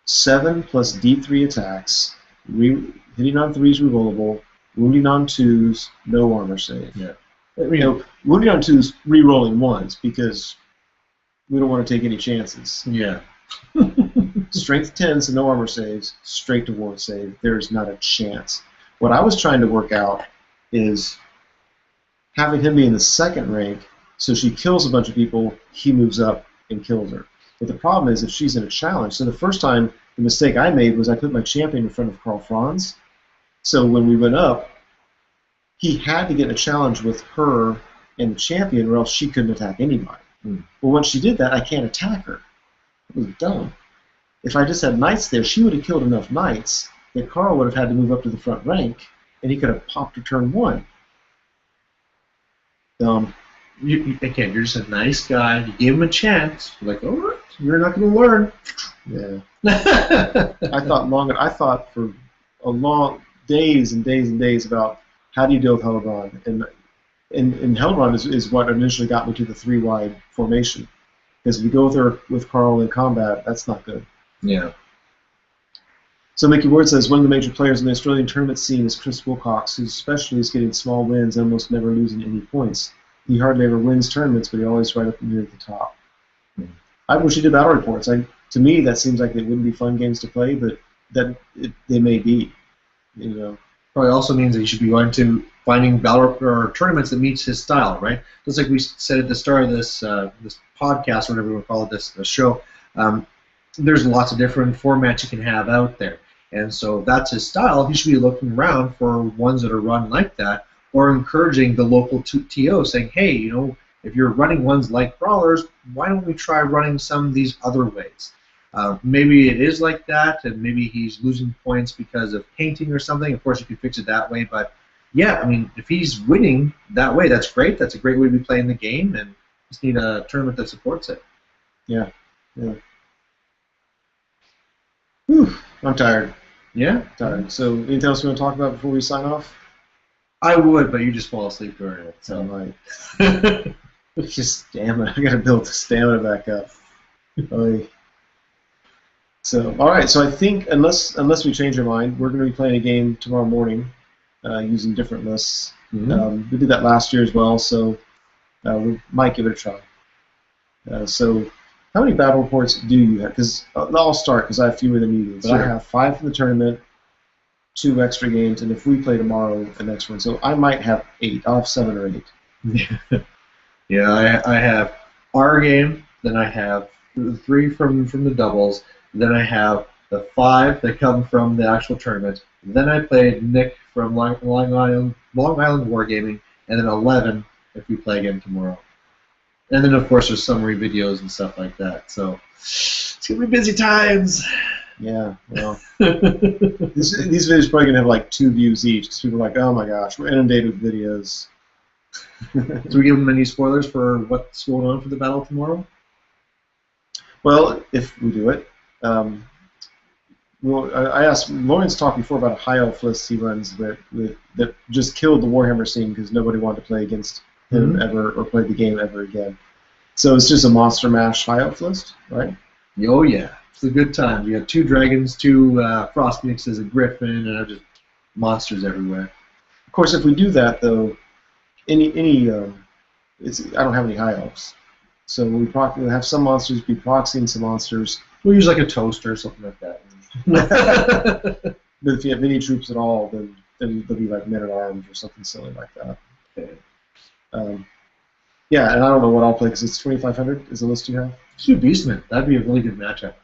7 plus D3 attacks, hitting on 3s rerollable, wounding on 2s, no armor save. Yeah. Wounding on 2s, rerolling 1s because we don't want to take any chances. Yeah. Strength 10, so no armor saves, straight to ward save. There's not a chance. What I was trying to work out is having him be in the second rank, so she kills a bunch of people, he moves up and kills her. But the problem is if she's in a challenge. So the first time, the mistake I made was I put my champion in front of Carl Franz. So when we went up, he had to get a challenge with her and the champion, or else she couldn't attack anybody. Well, once she did that, I can't attack her. It was dumb. If I just had knights there, she would have killed enough knights that Carl would have had to move up to the front rank, and he could have popped her turn 1. Again, you're just a nice guy. You gave him a chance. You're like, all right, you're not going to learn. Yeah. I thought for a long days and days and days about how do you deal with Hellebron, and Hellebron is what initially got me to the 3-wide formation. Because if you go with Carl in combat, that's not good. Yeah. So Mickey Ward says, one of the major players in the Australian tournament scene is Chris Wilcox, who especially is getting small wins and almost never losing any points. He hardly ever wins tournaments, but he always right up near the top. I wish he did battle reports. To me, that seems like they wouldn't be fun games to play, but they may be. Probably also means that you should be going to finding battle or tournaments that meets his style, right? Just like we said at the start of this this podcast, or whatever we call it, this show. There's lots of different formats you can have out there, and so if that's his style, he should be looking around for ones that are run like that, or encouraging the local TO, saying, hey, if you're running ones like Brawlers, why don't we try running some of these other ways? Maybe it is like that, and maybe he's losing points because of painting or something. Of course, you can fix it that way, but yeah, I mean, if he's winning that way, that's great. That's a great way to be playing the game, and just need a tournament that supports it. Yeah. Whew, I'm tired. Yeah? Tired. So, anything else you want to talk about before we sign off? I would, but you just fall asleep during it. So right. Just stamina. I gotta build the stamina back up. So, all right. So I think unless we change our mind, we're going to be playing a game tomorrow morning using different lists. Mm-hmm. We did that last year as well, so we might give it a try. So, how many battle reports do you have? Because I'll start because I have fewer than you do. But sure. I have 5 from the tournament, 2 extra games, and if we play tomorrow, the next one. So I might have 8. I'll have 7 or 8. Yeah, I have our game, then I have 3 from the doubles, then I have the 5 that come from the actual tournament, then I played Nick from Long Island Wargaming, and then 11 if we play again tomorrow. And then, of course, there's summary videos and stuff like that. So it's going to be busy times. Yeah, well, these videos are probably going to have like 2 views each because people are like, oh my gosh, we're inundated with videos. Do we give them any spoilers for what's going on for the battle tomorrow? Well, if we do it. Well, I asked Lawrence talked before about a high elf list he runs that just killed the Warhammer scene because nobody wanted to play against him ever or play the game ever again. So it's just a Monster Mash high elf list, right? Oh yeah, it's a good time. You got 2 dragons, 2 frost mixes, a griffin, and just monsters everywhere. Of course, if we do that though, I don't have any high elves, so we'll have some monsters be proxying some monsters. We'll use like a toaster or something like that. But if you have any troops at all, then they'll be like men-at-arms or something silly like that. Okay. Yeah, and I don't know what I'll play because it's 2,500 is the list you have. Let's do Beastman. That'd be a really good matchup.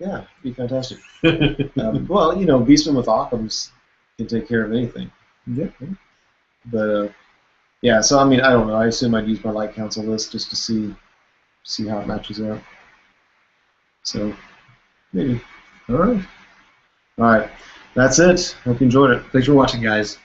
Yeah, it'd be fantastic. Well, Beastman with Occams can take care of anything. Yeah. But yeah, so I mean, I don't know. I assume I'd use my Light Council list just to see how it matches up. So maybe. All right. All right. That's it. Hope you enjoyed it. Thanks for watching, guys.